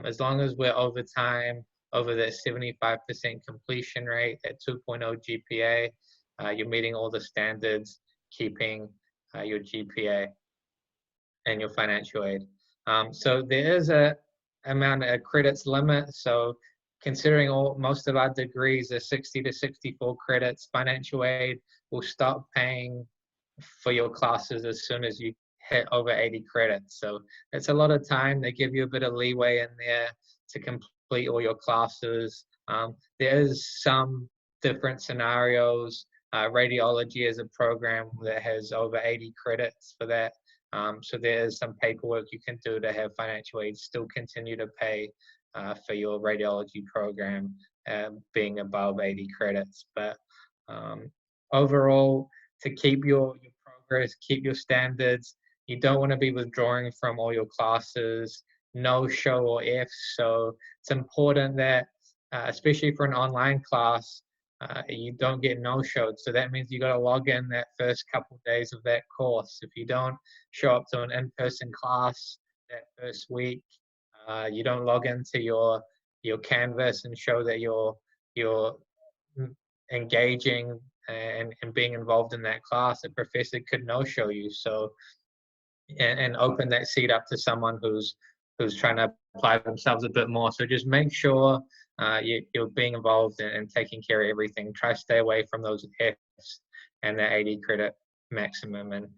as long as we're over time, over that 75% completion rate, that 2.0 GPA, you're meeting all the standards, keeping your GPA and your financial aid. So there is a amount of credits limit. So considering most of our degrees are 60 to 64 credits, financial aid will stop paying for your classes as soon as you hit over 80 credits. So it's a lot of time. They give you a bit of leeway in there to complete all your classes. There is some different scenarios. Radiology is a program that has over 80 credits for that. So there is some paperwork you can do to have financial aid still continue to pay for your radiology program being above 80 credits. But overall, to keep your progress, keep your standards, you don't want to be withdrawing from all your classes, no show or Fs. So it's important that, especially for an online class, you don't get no-showed. So that means you got to log in that first couple days of that course. If you don't show up to an in-person class that first week, you don't log into your Canvas and show that you're engaging and being involved in that class, the professor could no-show you. So and open that seat up to someone who's trying to apply themselves a bit more. So just make sure you're being involved and taking care of everything. Try to stay away from those Fs and the 80 credit maximum. And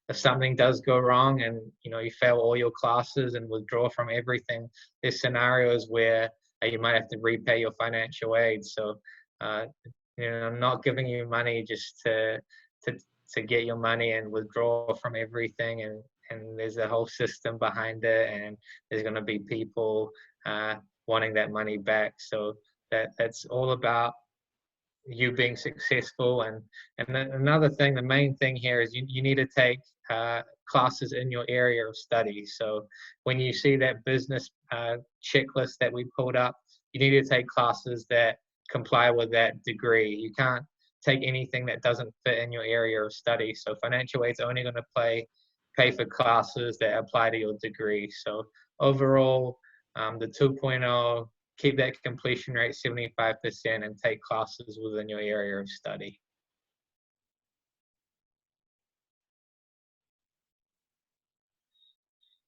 if something does go wrong and you fail all your classes and withdraw from everything, there's scenarios where you might have to repay your financial aid. So I'm not giving you money just to get your money and withdraw from everything, and there's a whole system behind it, and there's going to be people wanting that money back. So that's all about you being successful. And then another thing, the main thing here is you need to take classes in your area of study. So when you see that business checklist that we pulled up, you need to take classes that comply with that degree. You can't take anything that doesn't fit in your area of study. So financial aid's only going to pay for classes that apply to your degree. So overall, the 2.0, keep that completion rate 75% and take classes within your area of study.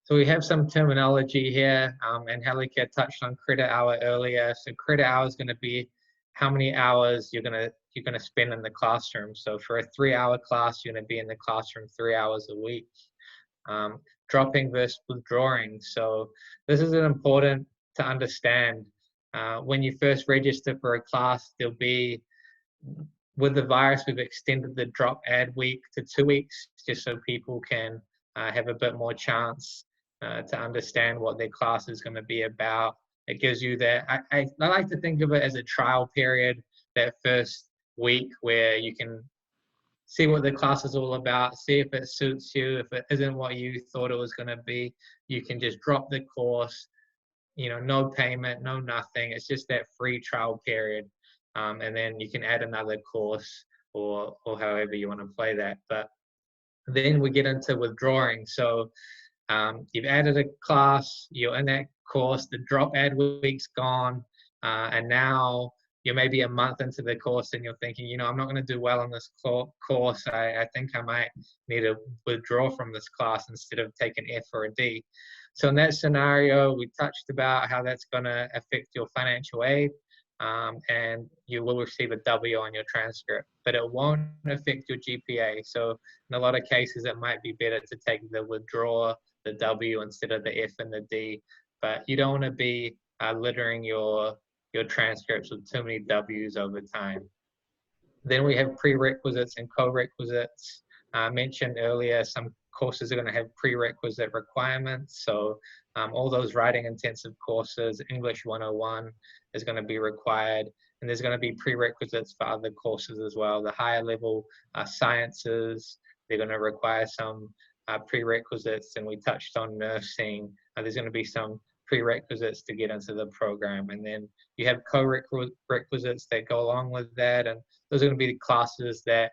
So we have some terminology here, and Angelica touched on credit hour earlier. So credit hour is going to be how many hours you're going to spend in the classroom. So for a 3-hour class, you're going to be in the classroom 3 hours a week. Dropping versus withdrawing. So this is important to understand. When you first register for a class, there'll be, with the virus, we've extended the drop add week to 2 weeks, just so people can have a bit more chance to understand what their class is going to be about. It gives you that, I like to think of it as a trial period, that first week where you can see what the class is all about, see if it suits you. If it isn't what you thought it was going to be, you can just drop the course, no payment, no nothing. It's just that free trial period. And then you can add another course or however you want to play that. But then we get into withdrawing. So you've added a class, you're in that course, the drop add week's gone, and now you're maybe a month into the course and you're thinking, I'm not going to do well in this course. I think I might need to withdraw from this class instead of take an F or a D. So in that scenario, we touched about how that's going to affect your financial aid, and you will receive a W on your transcript, but it won't affect your GPA. So in a lot of cases, it might be better to take the withdraw, the W, instead of the F and the D, but you don't want to be littering your transcripts with too many W's over time. Then we have prerequisites and co-requisites. I mentioned earlier, some courses are going to have prerequisite requirements. So all those writing intensive courses, English 101 is going to be required. and there's going to be prerequisites for other courses as well. The higher level sciences, they're going to require some prerequisites, and we touched on nursing. There's going to be some prerequisites to get into the program, and then you have co-requisites that go along with that, and those are going to be the classes that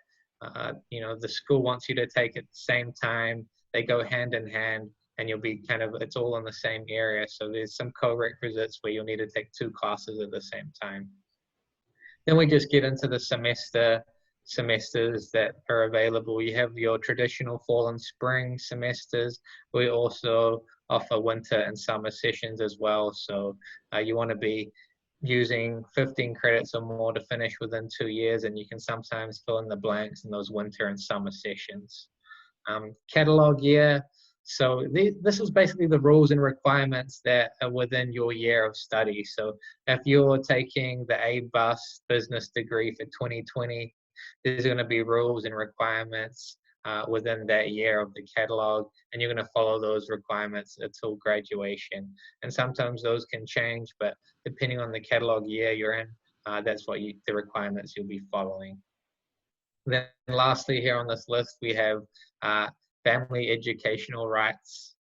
you know, the school wants you to take at the same time. They go hand in hand, and you'll be kind of, it's all in the same area. So there's some co-requisites where you'll need to take 2 classes at the same time. Then we just get into the semesters that are available. You have your traditional fall and spring semesters. We also offer winter and summer sessions as well. So you want to be using 15 credits or more to finish within 2 years, and you can sometimes fill in the blanks in those winter and summer sessions. Catalog year. So this is basically the rules and requirements that are within your year of study. So if you're taking the ABUS business degree for 2020, there's going to be rules and requirements within that year of the catalog, and you're going to follow those requirements until graduation. And sometimes those can change, but depending on the catalog year you're in, that's what the requirements you'll be following. Then lastly, here on this list, we have Family Educational Rights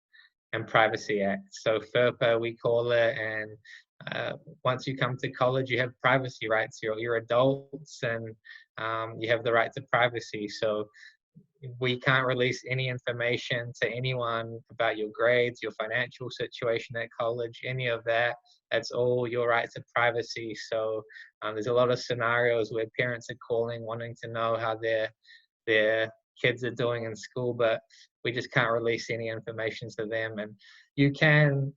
and Privacy Act. So FERPA, we call it, and once you come to college, you have privacy rights. You're adults, and you have the right to privacy. So we can't release any information to anyone about your grades, your financial situation at college, any of that. That's all your right to privacy. So there's a lot of scenarios where parents are calling wanting to know how their kids are doing in school, but we just can't release any information to them. And you can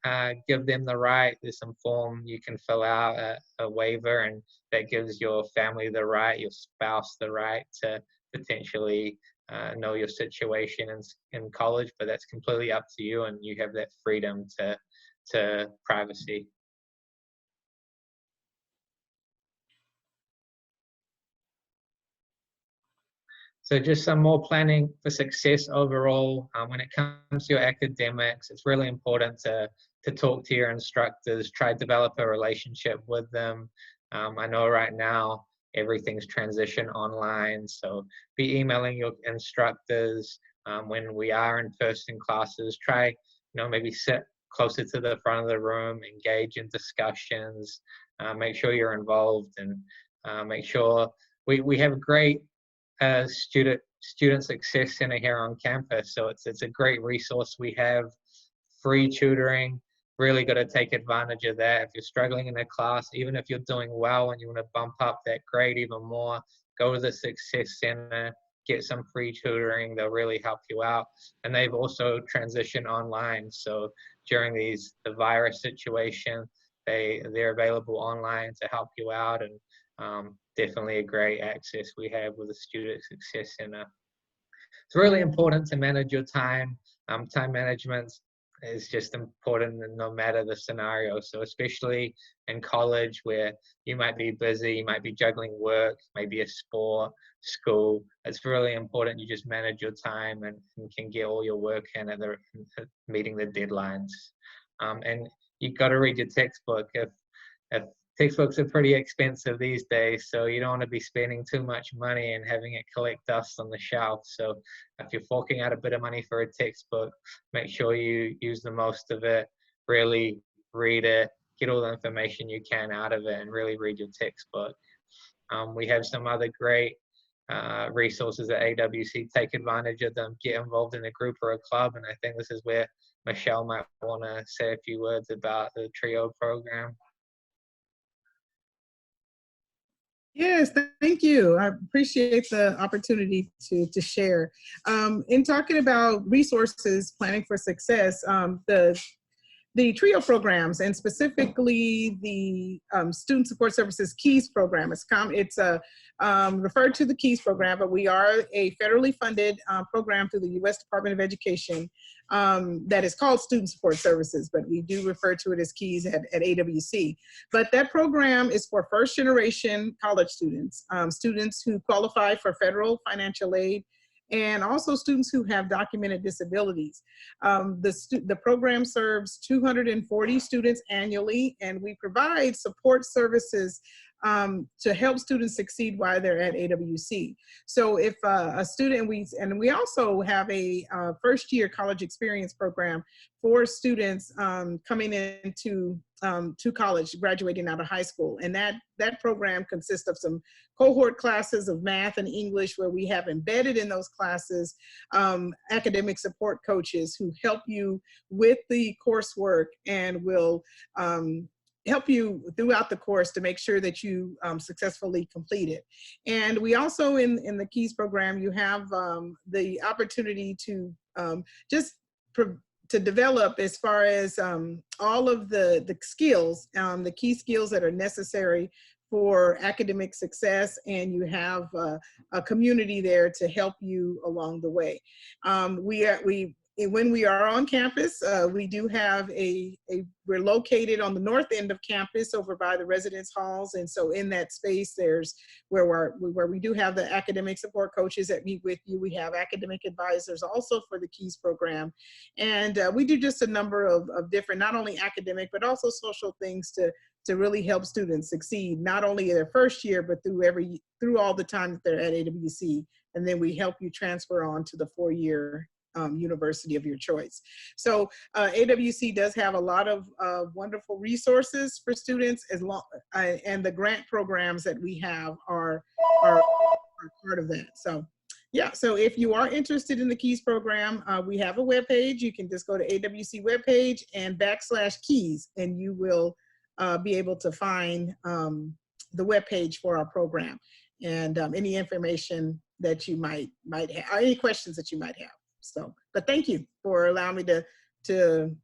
give them the right. There's some form you can fill out, a waiver, and that gives your family the right, your spouse the right to potentially know your situation in college, but that's completely up to you, and you have that freedom to privacy. So just some more planning for success overall. When it comes to your academics, it's really important to talk to your instructors, try to develop a relationship with them. I know right now everything's transitioned online, so be emailing your instructors when we are in person classes. Try, maybe sit closer to the front of the room, engage in discussions, make sure you're involved, and make sure we have a great student success center here on campus. So it's a great resource. We have free tutoring. Really got to take advantage of that. If you're struggling in a class, even if you're doing well and you want to bump up that grade even more, go to the Success Center, get some free tutoring. They'll really help you out. And they've also transitioned online. So during the virus situation, they're available online to help you out, and definitely a great access we have with the Student Success Center. It's really important to manage your time. Time management is just important no matter the scenario. So especially in college where you might be busy, you might be juggling work, maybe a sport, school, it's really important you just manage your time and can get all your work in at meeting the deadlines. And you've got to read your textbook. If textbooks are pretty expensive these days, so you don't want to be spending too much money and having it collect dust on the shelf. So if you're forking out a bit of money for a textbook, make sure you use the most of it, really read it, get all the information you can out of it, and really read your textbook. We have some other great resources at AWC. Take advantage of them, get involved in a group or a club, and I think this is where Michelle might want to say a few words about the TRIO program. Yes, thank you. I appreciate the opportunity to share. In talking about resources, planning for success, the TRIO programs, and specifically the Student Support Services KEYS program. It's referred to the KEYS program, but we are a federally funded program through the U.S. Department of Education that is called Student Support Services, but we do refer to it as KEYS at AWC. But that program is for first-generation college students, students who qualify for federal financial aid, and also students who have documented disabilities. The program serves 240 students annually, and we provide support services to help students succeed while they're at AWC. So if a student, we also have a first year college experience program for students coming into to college, graduating out of high school. And that program consists of some cohort classes of math and English, where we have embedded in those classes academic support coaches who help you with the coursework and will help you throughout the course to make sure that you successfully complete it. And we also, in the KEYS program, you have the opportunity to to develop as far as all of the skills, the key skills that are necessary for academic success, and you have a community there to help you along the way. When we are on campus, we do have we're located on the north end of campus over by the residence halls. And so in that space, there's where we do have the academic support coaches that meet with you. We have academic advisors also for the KEYS program. And we do just a number of different, not only academic, but also social things to really help students succeed, not only in their first year, but through all the time that they're at AWC. And then we help you transfer on to the 4-year university of your choice. So AWC does have a lot of wonderful resources for students, and the grant programs that we have are part of that. So yeah, so if you are interested in the KEYS program, we have a webpage. You can just go to AWC webpage and /KEYS, and you will be able to find the webpage for our program and any information that you might have, or any questions that you might have. So, but thank you for allowing me to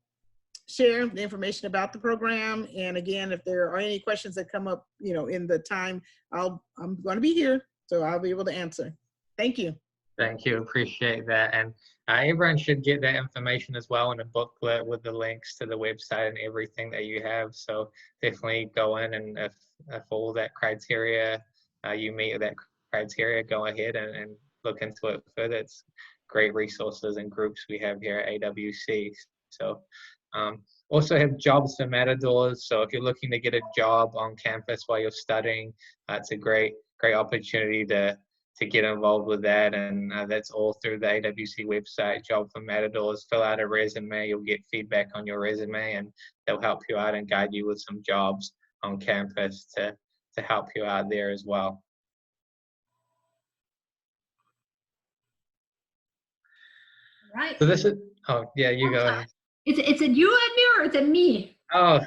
share the information about the program. And again, if there are any questions that come up, in the time, I'm going to be here, so I'll be able to answer. Thank you. Thank you. Appreciate that. And everyone should get that information as well in a booklet with the links to the website and everything that you have. So definitely go in, and if all that criteria, you meet that criteria, go ahead and look into it further. It's great resources and groups we have here at AWC. So also have jobs for Matadors. So if you're looking to get a job on campus while you're studying, it's a great opportunity to get involved with that. And that's all through the AWC website, Job for Matadors. Fill out a resume, you'll get feedback on your resume, and they'll help you out and guide you with some jobs on campus to help you out there as well. Right. So this is, oh yeah, you go ahead. Is it you, Admir, or is it me? Oh,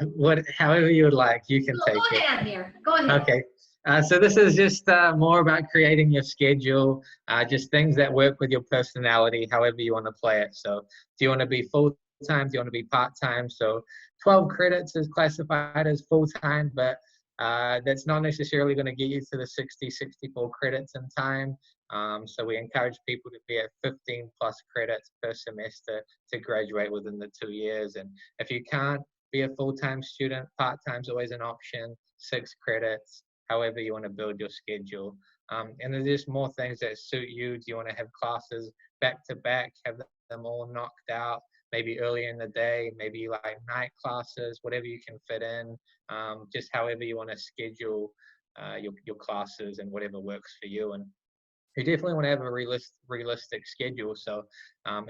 however you would like, you can take it. Go ahead, Admir. Go ahead. Okay. So this is just more about creating your schedule, just things that work with your personality, however you want to play it. So do you want to be full-time? Do you want to be part-time? So 12 credits is classified as full-time, but that's not necessarily going to get you to the 64 credits in time. So we encourage people to be at 15 plus credits per semester to graduate within the 2 years. And if you can't be a full-time student, part-time is always an option, 6 credits, however you want to build your schedule. And there's just more things that suit you. Do you want to have classes back to back, have them all knocked out, maybe earlier in the day, maybe like night classes, whatever you can fit in, just however you want to schedule your classes and whatever works for you. And you definitely want to have a realistic schedule. So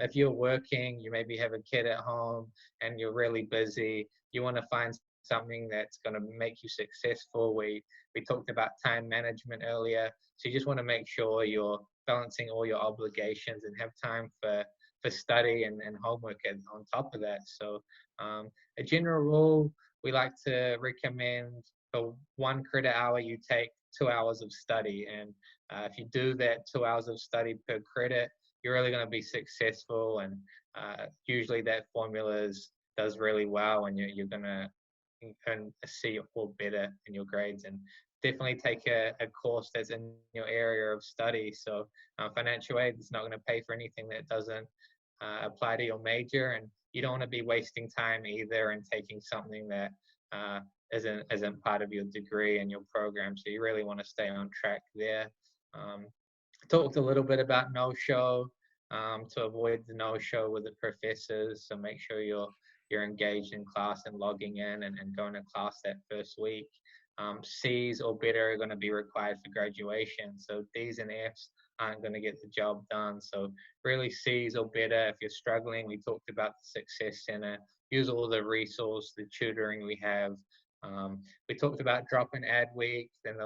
if you're working, you maybe have a kid at home and you're really busy, you want to find something that's going to make you successful. We talked about time management earlier. So you just want to make sure you're balancing all your obligations and have time for study and homework on top of that. So a general rule, we like to recommend for 1 credit hour, you take 2 hours of study. And if you do that 2 hours of study per credit, you're really going to be successful. And usually that formula does really well, and you're going to earn a C or better in your grades. And definitely take a course that's in your area of study. So financial aid is not going to pay for anything that doesn't apply to your major, and you don't want to be wasting time either and taking something that isn't part of your degree and your program. So you really want to stay on track there. Talked a little bit about no-show, to avoid the no-show with the professors. So make sure you're engaged in class and logging in and going to class that first week. C's or better are going to be required for graduation. So D's and F's aren't going to get the job done. So really C's or better. If you're struggling, we talked about the Success Center. Use all the resources, the tutoring we have. We talked about drop and add week, and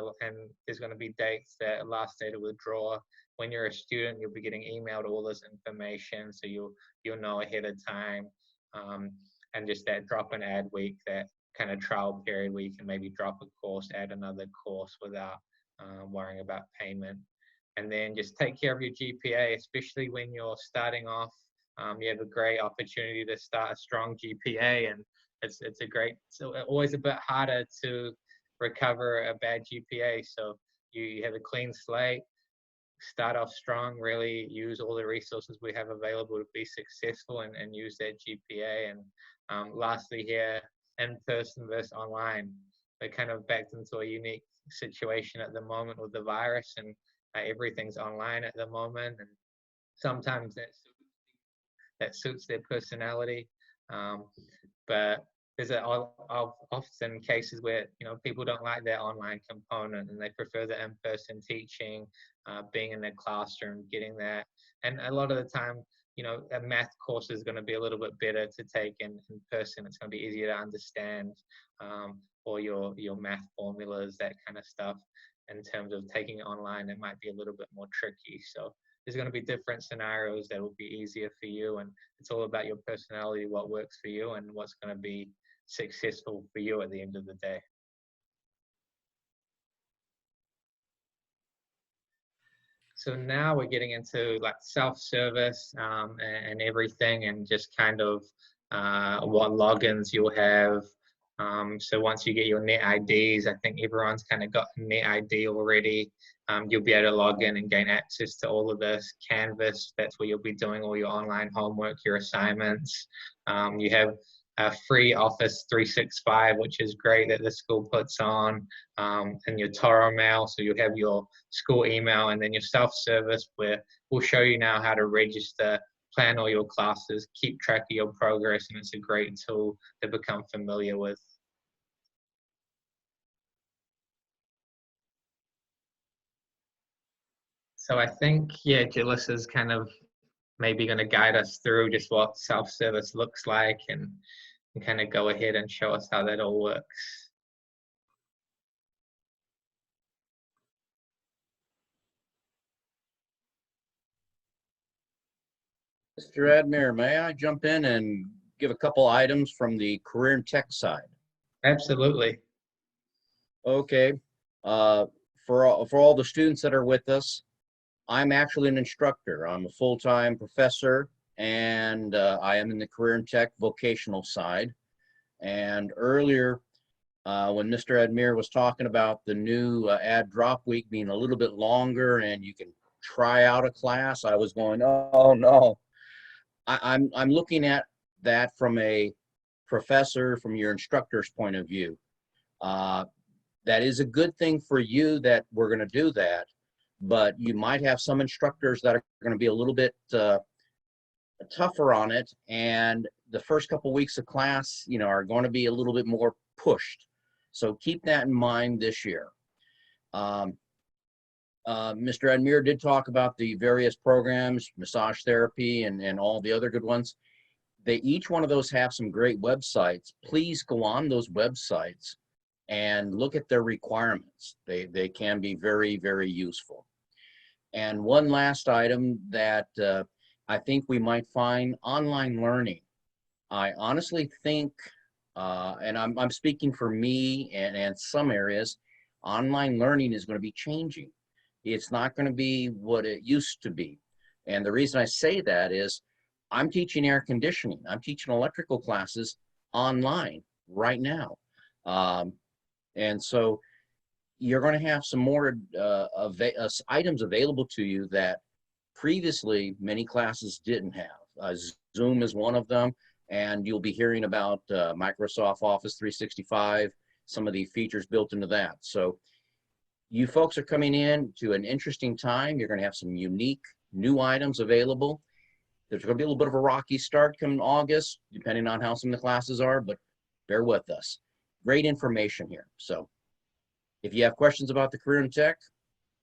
there's going to be dates that last day to withdraw. When you're a student, you'll be getting emailed all this information, so you'll know ahead of time. And just that drop and add week, that kind of trial period where you can maybe drop a course, add another course without worrying about payment. And then just take care of your GPA, especially when you're starting off. You have a great opportunity to start a strong GPA, and it's always a bit harder to recover a bad GPA. So you have a clean slate, start off strong, really use all the resources we have available to be successful, and use that GPA. And lastly here, in-person versus online. We're kind of backed into a unique situation at the moment with the virus, and everything's online at the moment. And sometimes that suits their personality. But there's often cases where, people don't like that online component and they prefer the in-person teaching, being in the classroom, getting that. And a lot of the time, a math course is going to be a little bit better to take in person. It's going to be easier to understand, or your math formulas, that kind of stuff. In terms of taking it online, it might be a little bit more tricky. So there's going to be different scenarios that will be easier for you, and it's all about your personality, what works for you, and what's going to be successful for you at the end of the day. So now we're getting into like self-service and everything, and just kind of what logins you'll have. So once you get your net IDs, I think everyone's kind of got a net ID already. You'll be able to log in and gain access to all of this. Canvas, that's where you'll be doing all your online homework, your assignments. You have a free Office 365, which is great, that the school puts on, and your Toro mail. So you'll have your school email, and then your self-service, where we'll show you now how to register, plan all your classes, keep track of your progress, and it's a great tool to become familiar with. So I think, yeah, Jalyssa's kind of maybe going to guide us through just what self-service looks like, and kind of go ahead and show us how that all works. Mr. Admir, may I jump in and give a couple items from the career and tech side? Absolutely. Okay. For all the students that are with us, I'm actually an instructor. I'm a full-time professor, and I am in the career and tech vocational side. And earlier, when Mr. Admir was talking about the new add drop week being a little bit longer and you can try out a class, I was going, oh no. I'm looking at that from a professor, from your instructor's point of view. That is a good thing for you that we're going to do that, but you might have some instructors that are going to be a little bit tougher on it, and the first couple weeks of class, are going to be a little bit more pushed. So keep that in mind this year. Mr. Admir did talk about the various programs, massage therapy, and all the other good ones. Each one of those have some great websites. Please go on those websites and look at their requirements. They can be very, very useful. And one last item that I think we might find: online learning. I honestly think, and I'm speaking for me and some areas, online learning is going to be changing. It's not going to be what it used to be. And the reason I say that is I'm teaching air conditioning. I'm teaching electrical classes online right now. And so you're going to have some more items available to you that previously many classes didn't have. Zoom is one of them, and you'll be hearing about Microsoft Office 365, some of the features built into that. So you folks are coming in to an interesting time. You're going to have some unique new items available. There's going to be a little bit of a rocky start come August, depending on how some of the classes are, but bear with us. Great information here. So If you have questions about the career in tech,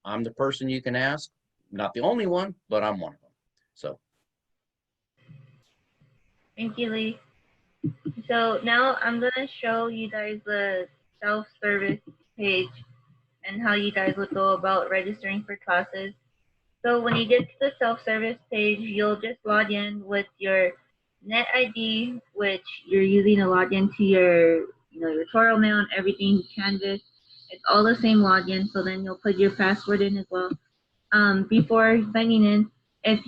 I'm the person you can ask. Not the only one, but I'm one of them. So. Thank you, Lee. So now I'm gonna show you guys the self-service page and how you guys would go about registering for classes. So when you get to the self-service page, you'll just log in with your NetID, which you're using to log into your, your Toro mail and everything, Canvas. It's all the same login. So then you'll put your password in as well. Before signing in, if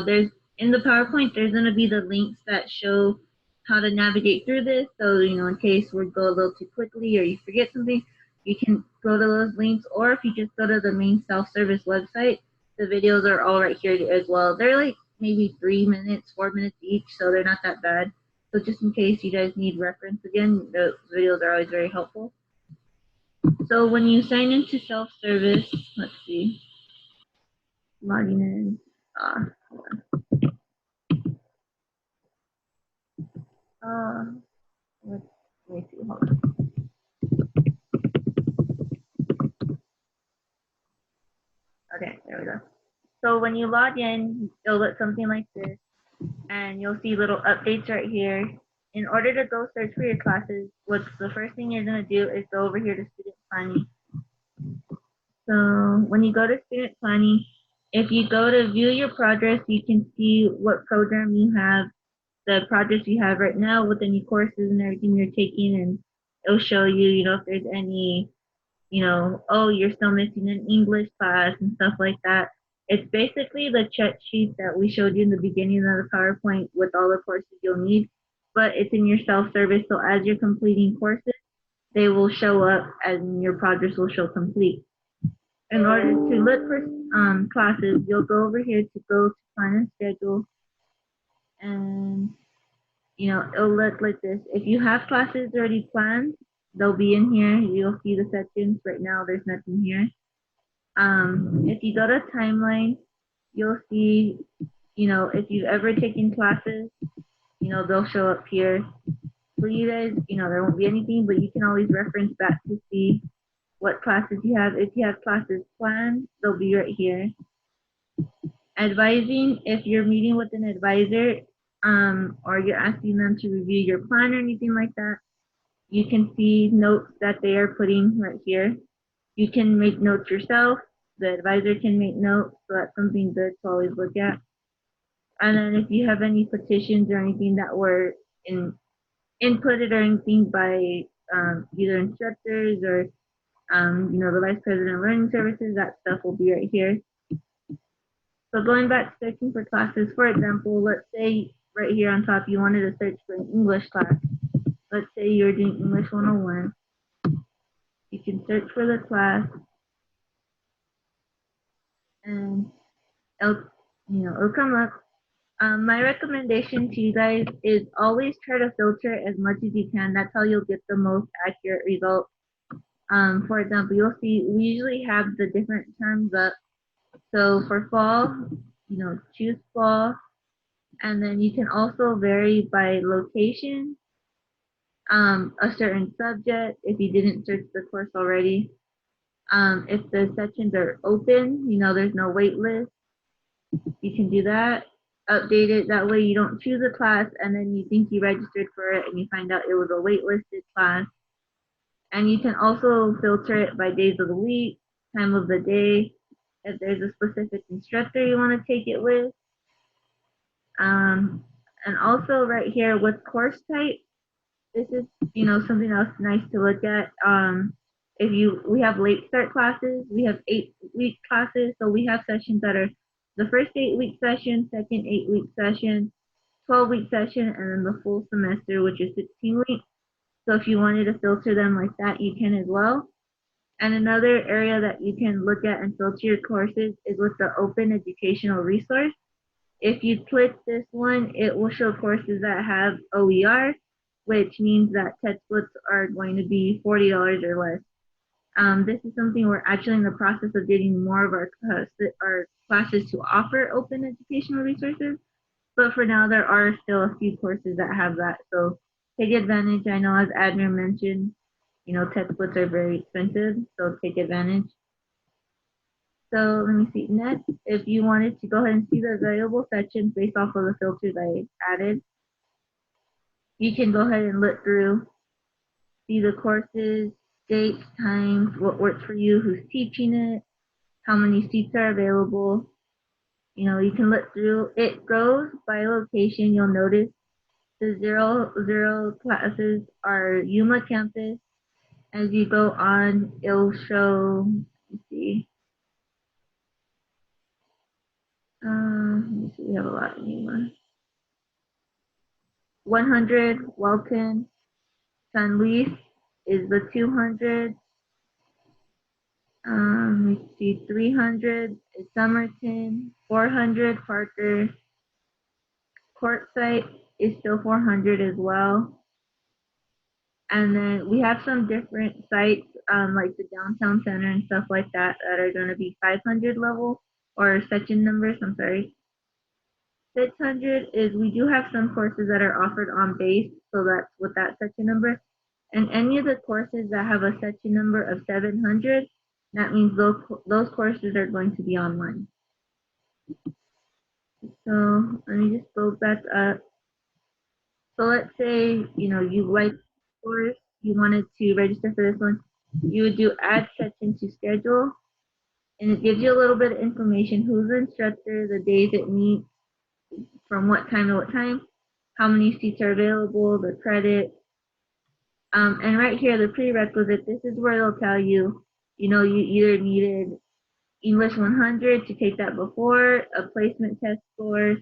there's in the PowerPoint, there's going to be the links that show how to navigate through this. So, in case we go a little too quickly or you forget something, you can go to those links. Or if you just go to the main self-service website, the videos are all right here as well. They're like maybe 3 minutes, 4 minutes each, so they're not that bad. So just in case you guys need reference again, the videos are always very helpful. So when you sign into self-service, let's see. Logging in. Hold on. Let me see. Hold on. Okay, there we go. So when you log in, you'll look something like this, and you'll see little updates right here. In order to go search for your classes, what's the first thing you're going to do is go over here to student planning. So when you go to student planning, if you go to view your progress, you can see what program you have, the projects you have right now with any courses and everything you're taking, and it'll show you, if there's any, oh, you're still missing an English class and stuff like that. It's basically the check sheet that we showed you in the beginning of the PowerPoint with all the courses you'll need, but it's in your self-service. So as you're completing courses, they will show up and your projects will show complete. In order to look for classes, you'll go over here to go to plan and schedule, and it'll look like this. If you have classes already planned, they'll be in here. You'll see the sections. Right now, there's nothing here. If you go to timeline, you'll see, if you've ever taken classes, they'll show up here. For you guys, there won't be anything, but you can always reference back to see what classes you have. If you have classes planned, they'll be right here. Advising, if you're meeting with an advisor, or you're asking them to review your plan or anything like that, you can see notes that they are putting right here. You can make notes yourself. The advisor can make notes, so that's something good to always look at. And then if you have any petitions or anything that were inputted or anything by either instructors or the Vice President of Learning Services, that stuff will be right here. So going back to searching for classes, for example, let's say right here on top you wanted to search for an English class. Let's say you're doing English 101. You can search for the class, and it'll come up. My recommendation to you guys is always try to filter as much as you can. That's how you'll get the most accurate result. For example, you'll see we usually have the different terms up. So for fall, choose fall, and then you can also vary by location, a certain subject if you didn't search the course already. If the sections are open, there's no wait list, you can do that. Update it, that way you don't choose a class and then you think you registered for it and you find out it was a waitlisted class. And you can also filter it by days of the week, time of the day, if there's a specific instructor you want to take it with. And also right here with course type, this is something else nice to look at. We have late start classes, we have 8-week classes, so we have sessions that are the first 8-week session, second 8-week session, 12-week session, and then the full semester, which is 16 weeks. So if you wanted to filter them like that, you can as well. And another area that you can look at and filter your courses is with the Open Educational Resource. If you click this one, it will show courses that have OER, which means that textbooks are going to be $40 or less. This is something we're actually in the process of getting more of our classes to offer open educational resources. But for now, there are still a few courses that have that. So take advantage. I know as Admir mentioned, textbooks are very expensive, so take advantage. So let me see. Next, if you wanted to go ahead and see the available sections based off of the filters I added, you can go ahead and look through, see the courses, dates, times, what works for you, who's teaching it, how many seats are available. You can look through. It goes by location. You'll notice the 0 classes are Yuma campus. As you go on, it'll show, let's see. We have a lot in Yuma. 100, Welton. San Luis is the 200. Let's see, 300 is Somerton. 400, Parker. Quartzsite is still 400 as well. And then we have some different sites, like the downtown center and stuff like that, that are going to be 500 level or section numbers. I'm sorry. 600 is we do have some courses that are offered on base, so that's with that section number. And any of the courses that have a section number of 700, that means those courses are going to be online. So let me just go back up. So let's say, you like course, you wanted to register for this one, you would do add section to schedule, and it gives you a little bit of information: who's the instructor, the days it meets, from what time to what time, how many seats are available, the credit. And right here, the prerequisite, this is where it'll tell you, you either needed English 100 to take that before, a placement test score,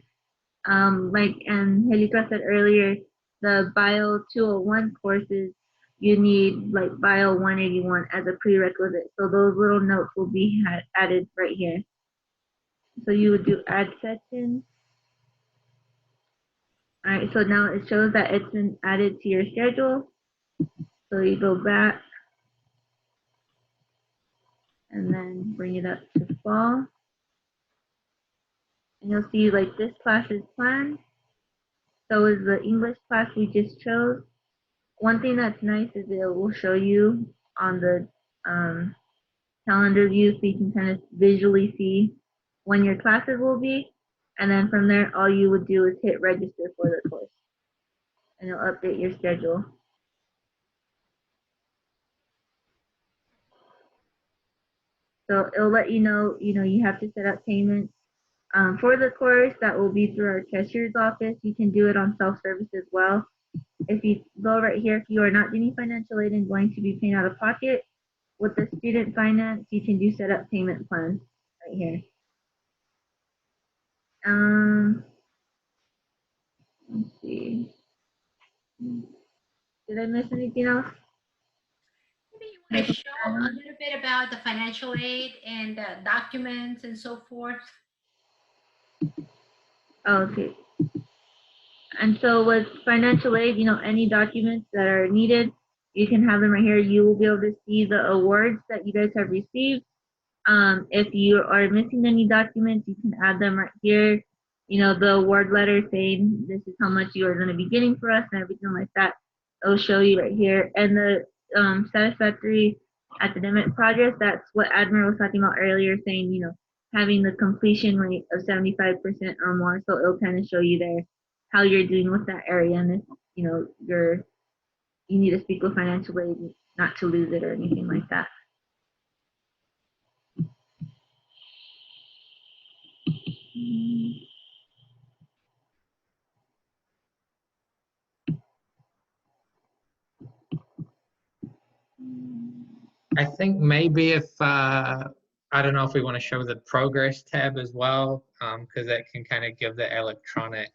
like Angelica said earlier, the Bio 201 courses, you need like Bio 181 as a prerequisite. So those little notes will be added right here. So you would do add section. All right, so now it shows that it's been added to your schedule. So you go back and then bring it up to fall. And you'll see like this class is planned. So is the English class we just chose. One thing that's nice is it will show you on the calendar view, so you can kind of visually see when your classes will be. And then from there, all you would do is hit register for the course. And it'll update your schedule. So it'll let you know, you have to set up payments. For the course, that will be through our cashier's office. You can do it on self-service as well. If you go right here, if you are not getting financial aid and going to be paying out of pocket, with the student finance, you can do set up payment plans right here. Let's see. Did I miss anything else? Maybe you want to show a little bit about the financial aid and documents and so forth. Okay. And so with financial aid, any documents that are needed, you can have them right here. You will be able to see the awards that you guys have received. If you are missing any documents, you can add them right here. The award letter saying this is how much you are going to be getting for us and everything like that. It'll show you right here. And the satisfactory academic progress, that's what Admiral was talking about earlier, saying, having the completion rate of 75% or more. So it'll kind of show you there how you're doing with that area. And if, you need to speak with financial aid not to lose it or anything like that. I think maybe if, I don't know if we want to show the progress tab as well, because that can kind of give the electronic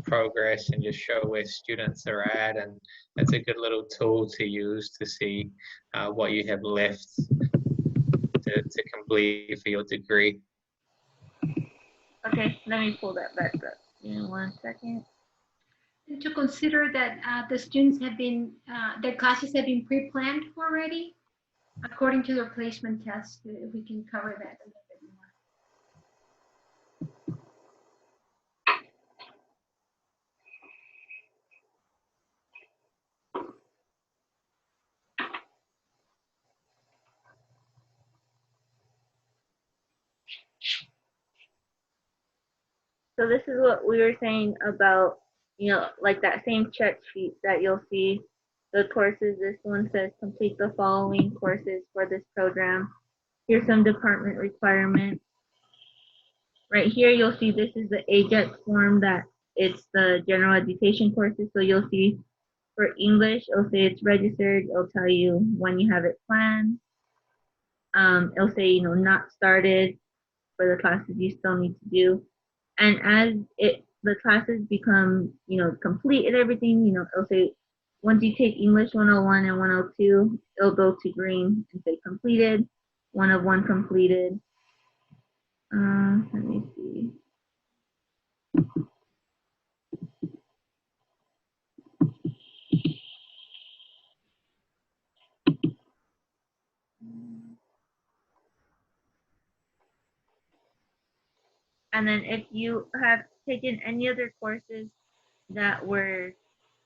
progress and just show where students are at. And that's a good little tool to use to see what you have left to complete for your degree. Okay, let me pull that back up. Give me 1 second. And to consider that the students have been, their classes have been pre-planned already, according to their placement test. We can cover that a little bit more. So this is what we were saying about, like that same check sheet that you'll see the courses. This one says complete the following courses for this program. Here's some department requirements. Right here, you'll see this is the AJEX form that it's the general education courses. So you'll see for English, it'll say it's registered. It'll tell you when you have it planned. It'll say, not started for the classes you still need to do. And as the classes become, complete and everything, it'll say, once you take English 101 and 102, it'll go to green and say completed, 101 completed. Let me see. And then if you have taken any other courses that were,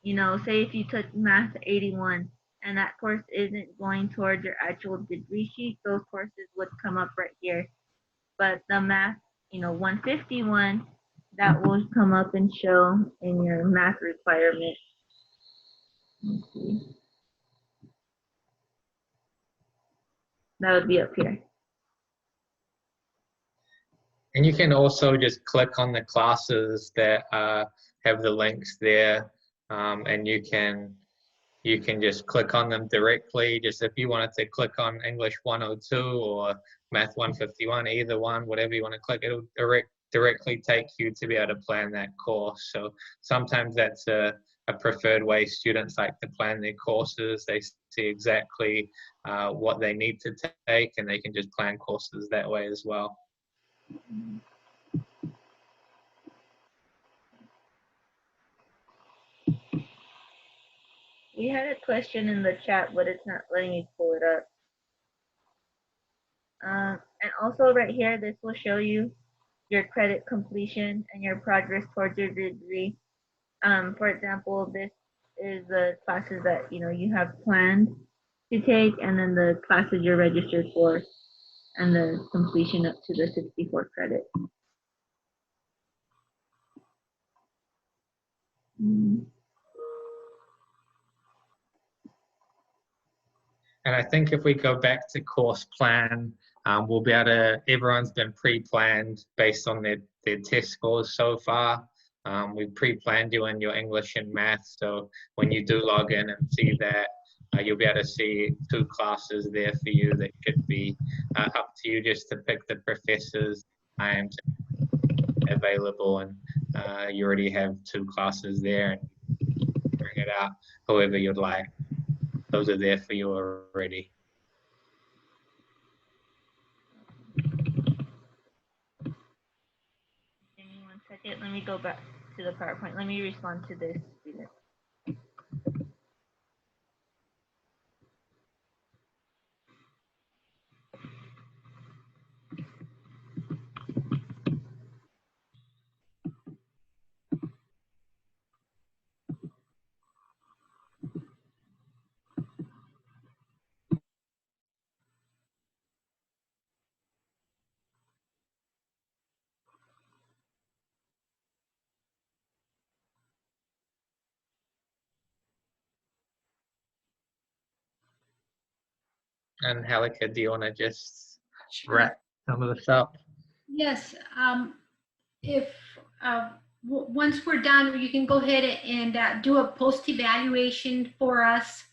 say if you took Math 81 and that course isn't going towards your actual degree sheet, those courses would come up right here. But the Math, 151, that will come up and show in your math requirement. Let's see. That would be up here. And you can also just click on the classes that have the links there, and you can just click on them directly. Just if you wanted to click on English 102 or Math 151, either one, whatever you want to click, it'll directly take you to be able to plan that course. So sometimes that's a preferred way students like to plan their courses. They see exactly what they need to take, and they can just plan courses that way as well. We had a question in the chat, but it's not letting me pull it up. And also right here, this will show you your credit completion and your progress towards your degree. For example, this is the classes that you have planned to take, and then the classes you're registered for, and the completion up to the 64 credit. And I think if we go back to course plan, we'll be able to, everyone's been pre-planned based on their test scores so far. We've pre-planned you in your English and math. So when you do log in and see that, you'll be able to see 2 classes there for you that could be up to you just to pick the professors times available, and you already have 2 classes there, and bring it out however you'd like. Those are there for you already. Give me 1 second. Let me go back to the PowerPoint. Let me respond to this student. And Halika, do you want to just wrap some of this up? Yes. If once we're done, you can go ahead and do a post-evaluation for us.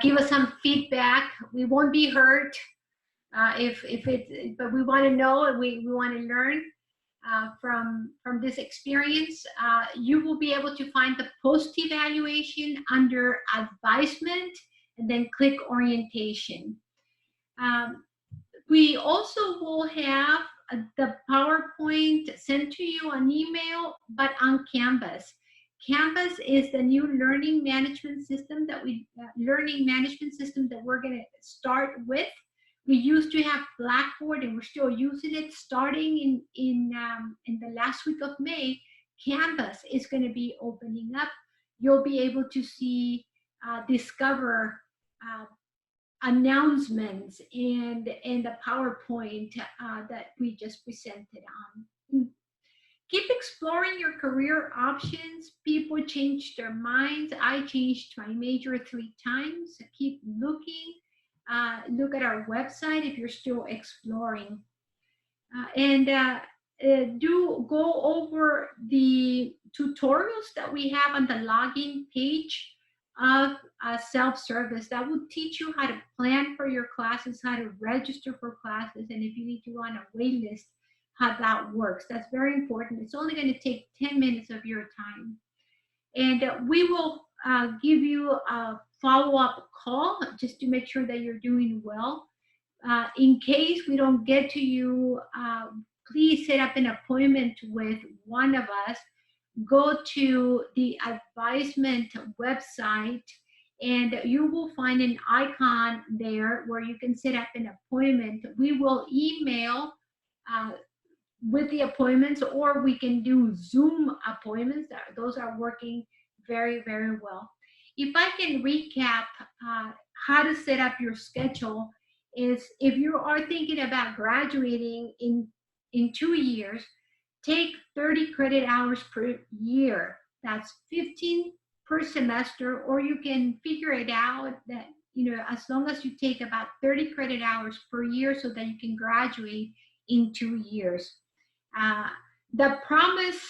Give us some feedback. We won't be hurt but we want to know, and we want to learn from this experience. You will be able to find the post-evaluation under advisement, and then click orientation. We also will have the PowerPoint sent to you on email, but on Canvas. Canvas is the new learning management system that we're going to start with. We used to have Blackboard, and we're still using it. Starting in the last week of May, Canvas is going to be opening up. You'll be able to see, discover announcements and the PowerPoint that we just presented on. keep exploring your career options. People change their minds. I changed my major 3 times. Keep looking. Look at our website if you're still exploring. And do go over the tutorials that we have on the login page of self-service. That will teach you how to plan for your classes, how to register for classes, and if you need to go on a wait list, how that works. That's very important. It's only going to take 10 minutes of your time. And we will give you a follow-up call just to make sure that you're doing well. In case we don't get to you, please set up an appointment with one of us. Go to the advisement website and you will find an icon there where you can set up an appointment. We will email with the appointments, or we can do Zoom appointments. Those are working very, very well. If I can recap how to set up your schedule, is if you are thinking about graduating in 2 years, take 30 credit hours per year. That's 15 per semester, or you can figure it out that, as long as you take about 30 credit hours per year so that you can graduate in 2 years. The Promise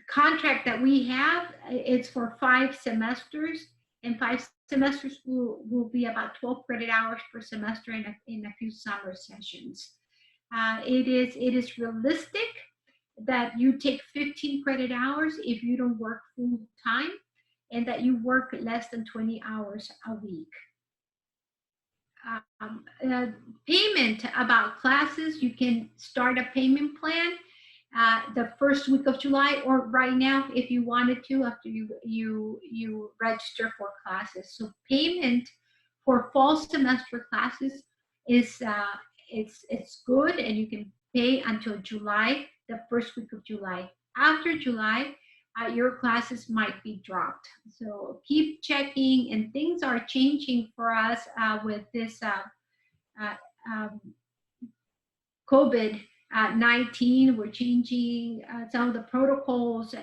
contract that we have, it's for 5 semesters, and 5 semesters will be about 12 credit hours per semester in a few summer sessions. It is realistic that you take 15 credit hours if you don't work full time, and that you work less than 20 hours a week. Payment about classes, you can start a payment plan the first week of July, or right now if you wanted to, after you register for classes. So payment for fall semester classes is it's good, and you can pay until July, the first week of July. After July, your classes might be dropped. So keep checking, and things are changing for us with this COVID-19. We're changing some of the protocols,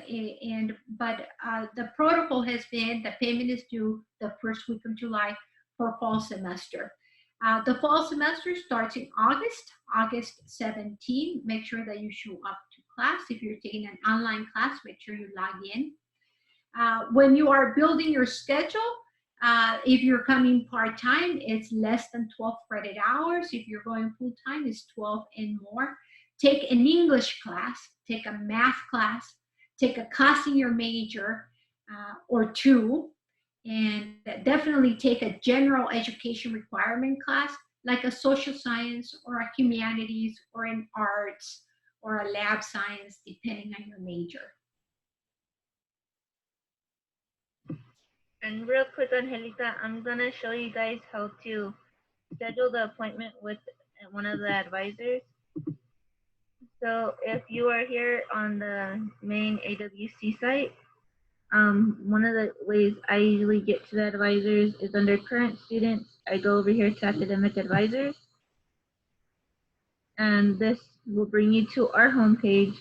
but the protocol has been the payment is due the first week of July for fall semester. The fall semester starts in August 17. Make sure that you show up to class. If you're taking an online class, make sure you log in. When you are building your schedule, if you're coming part-time, it's less than 12 credit hours. If you're going full-time, it's 12 and more. Take an English class, take a math class, take a class in your major or 2, and definitely take a general education requirement class like a social science or a humanities or an arts or a lab science, depending on your major. And real quick, Angelica, I'm gonna show you guys how to schedule the appointment with one of the advisors. So if you are here on the main AWC site, one of the ways I usually get to the advisors is under current students. I go over here to academic advisors, and this will bring you to our homepage.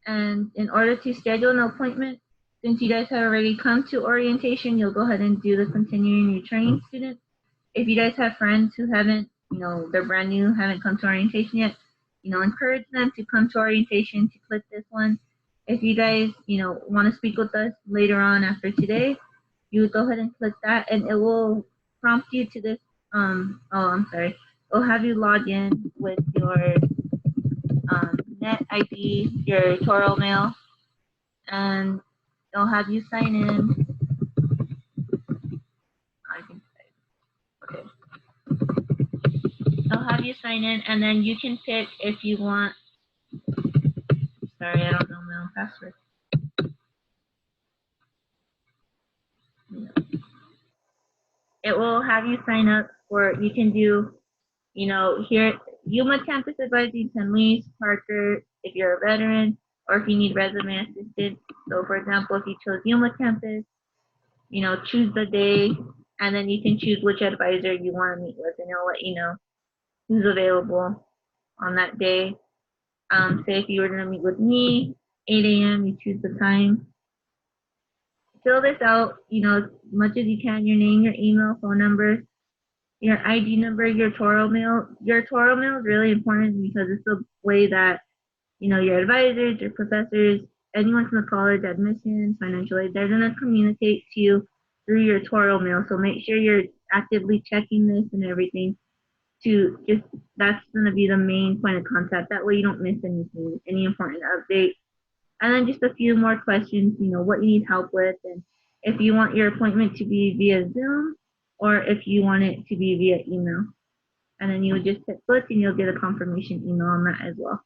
And in order to schedule an appointment, since you guys have already come to orientation, you'll go ahead and do the continuing your training student. If you guys have friends who haven't, they're brand new, haven't come to orientation yet, encourage them to come to orientation, to click this one. If you guys, want to speak with us later on after today, you go ahead and click that, and it will prompt you to this. It'll have you log in with your net ID, your Toro mail, and it'll have you sign in. Okay. It'll have you sign in, and then you can pick if you want. Sorry, I don't know my own password. It will have you sign up for, you can do, here, Yuma Campus Advising, San Luis, Parker, if you're a veteran, or if you need resume assistance. So for example, if you chose Yuma Campus, choose the day, and then you can choose which advisor you want to meet with, and it'll let you know who's available on that day. Say if you were going to meet with me, 8 a.m., you choose the time. Fill this out, as much as you can, your name, your email, phone number, your ID number, your Toro mail. Your Toro mail is really important because it's the way that, your advisors, your professors, anyone from the college, admissions, financial aid, they're going to communicate to you through your Toro mail. So make sure you're actively checking this and everything that's going to be the main point of contact. That way you don't miss anything, any important update. And then just a few more questions, what you need help with, and if you want your appointment to be via Zoom or if you want it to be via email. And then you would just hit click and you'll get a confirmation email on that as well.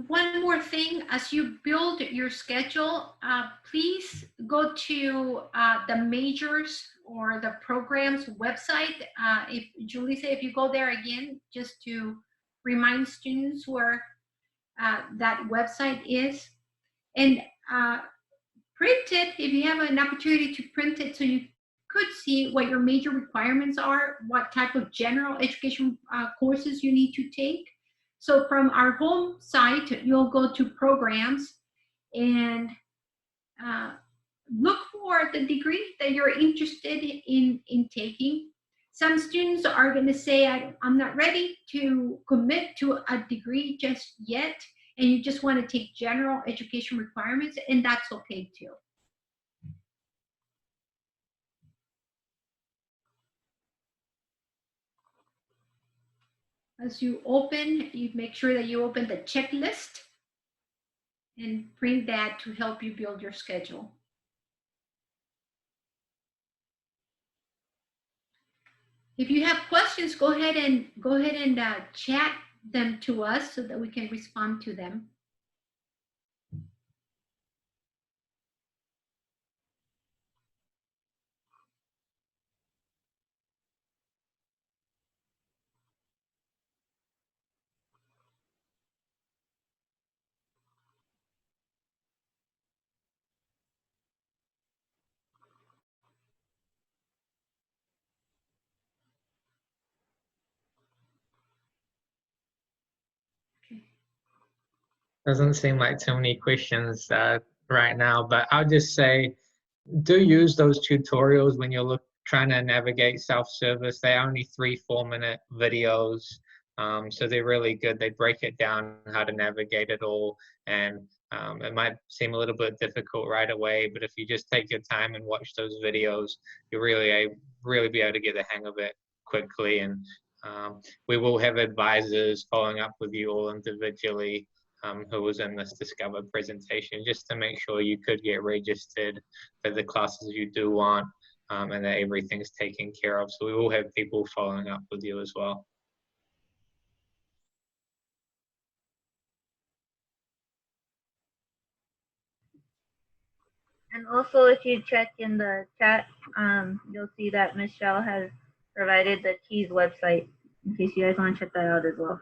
One more thing, as you build your schedule, please go to the majors or the programs website. If Julissa, if you go there again, just to remind students where that website is, and print it if you have an opportunity to print it so you could see what your major requirements are, what type of general education courses you need to take. So from our home site, you'll go to programs and look for the degree that you're interested in taking. Some students are going to say, I'm not ready to commit to a degree just yet, and you just want to take general education requirements, and that's okay too. As you open, you make sure that you open the checklist and print that to help you build your schedule. If you have questions, go ahead and chat them to us so that we can respond to them. Doesn't seem like too many questions right now, but I'll just say, do use those tutorials when you're trying to navigate self-service. They're only 3-4 minute videos, so they're really good. They break it down how to navigate it all, and it might seem a little bit difficult right away, but if you just take your time and watch those videos, you'll really be able to get the hang of it quickly. And we will have advisors following up with you all individually who was in this Discover presentation, just to make sure you could get registered for the classes you do want, and that everything's taken care of. So we will have people following up with you as well. And also, if you check in the chat, you'll see that Michelle has provided the KEYS website in case you guys want to check that out as well.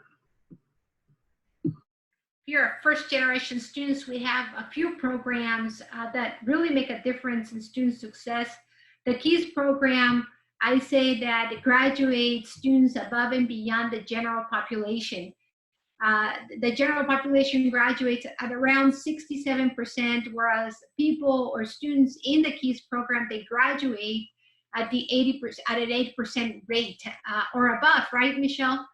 If you're first generation students, we have a few programs that really make a difference in student success. The KEYS program, I say that it graduates students above and beyond the general population. The general population graduates at around 67%, whereas people or students in the KEYS program, they graduate at the 80% at an 8% rate or above, right, Michelle?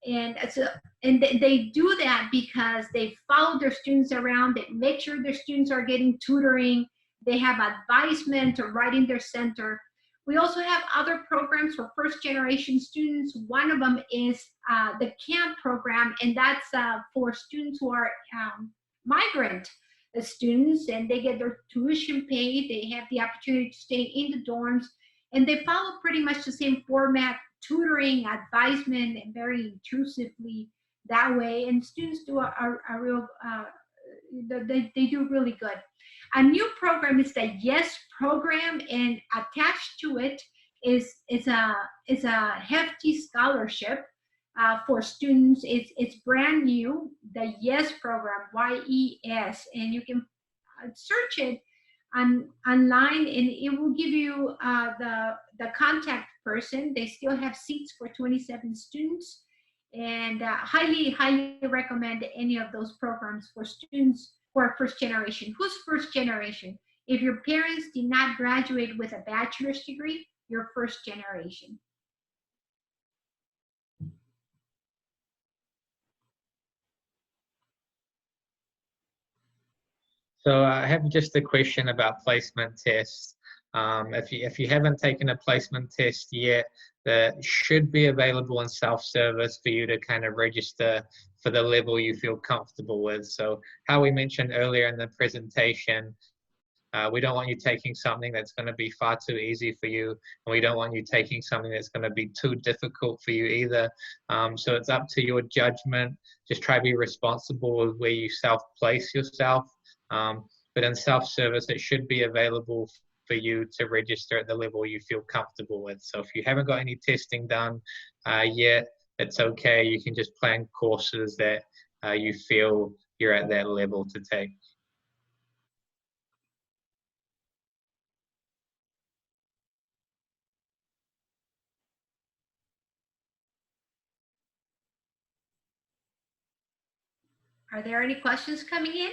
And so, they do that because they follow their students around, they make sure their students are getting tutoring, they have advisement right in their center. We also have other programs for first generation students. One of them is the CAMP program, and that's for students who are migrant students, and they get their tuition paid, they have the opportunity to stay in the dorms, and they follow pretty much the same format, tutoring, advisement, and very intrusively that way. And students do a real, they do really good. A new program is the YES program, and attached to it is a hefty scholarship. for students. It's brand new, the YES program, YES, and you can search it online, and it will give you the contact person. They still have seats for 27 students, and highly recommend any of those programs for students who are first generation. Who's first generation? If your parents did not graduate with a bachelor's degree, you're first generation. So I have just a question about placement tests. If you haven't taken a placement test yet, that should be available in self-service for you to kind of register for the level you feel comfortable with. So how we mentioned earlier in the presentation, we don't want you taking something that's going to be far too easy for you, and we don't want you taking something that's going to be too difficult for you either. So it's up to your judgment. Just try to be responsible with where you self-place yourself. But in self-service, it should be available for you to register at the level you feel comfortable with. So if you haven't got any testing done yet, it's okay. You can just plan courses that you feel you're at that level to take. Are there any questions coming in?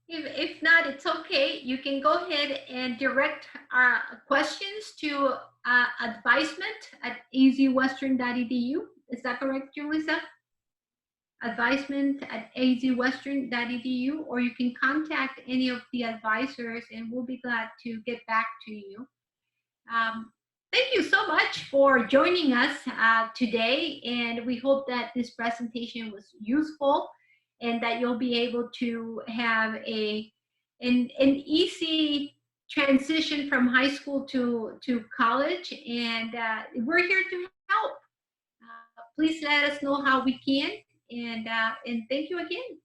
If not, it's okay. You can go ahead and direct our questions to advisement@azwestern.edu. Is that correct, Julissa? Advisement@azwestern.edu, or you can contact any of the advisors and we'll be glad to get back to you. Thank you so much for joining us today, and we hope that this presentation was useful and that you'll be able to have an easy transition from high school to college, and we're here to help. Please let us know how we can, and thank you again.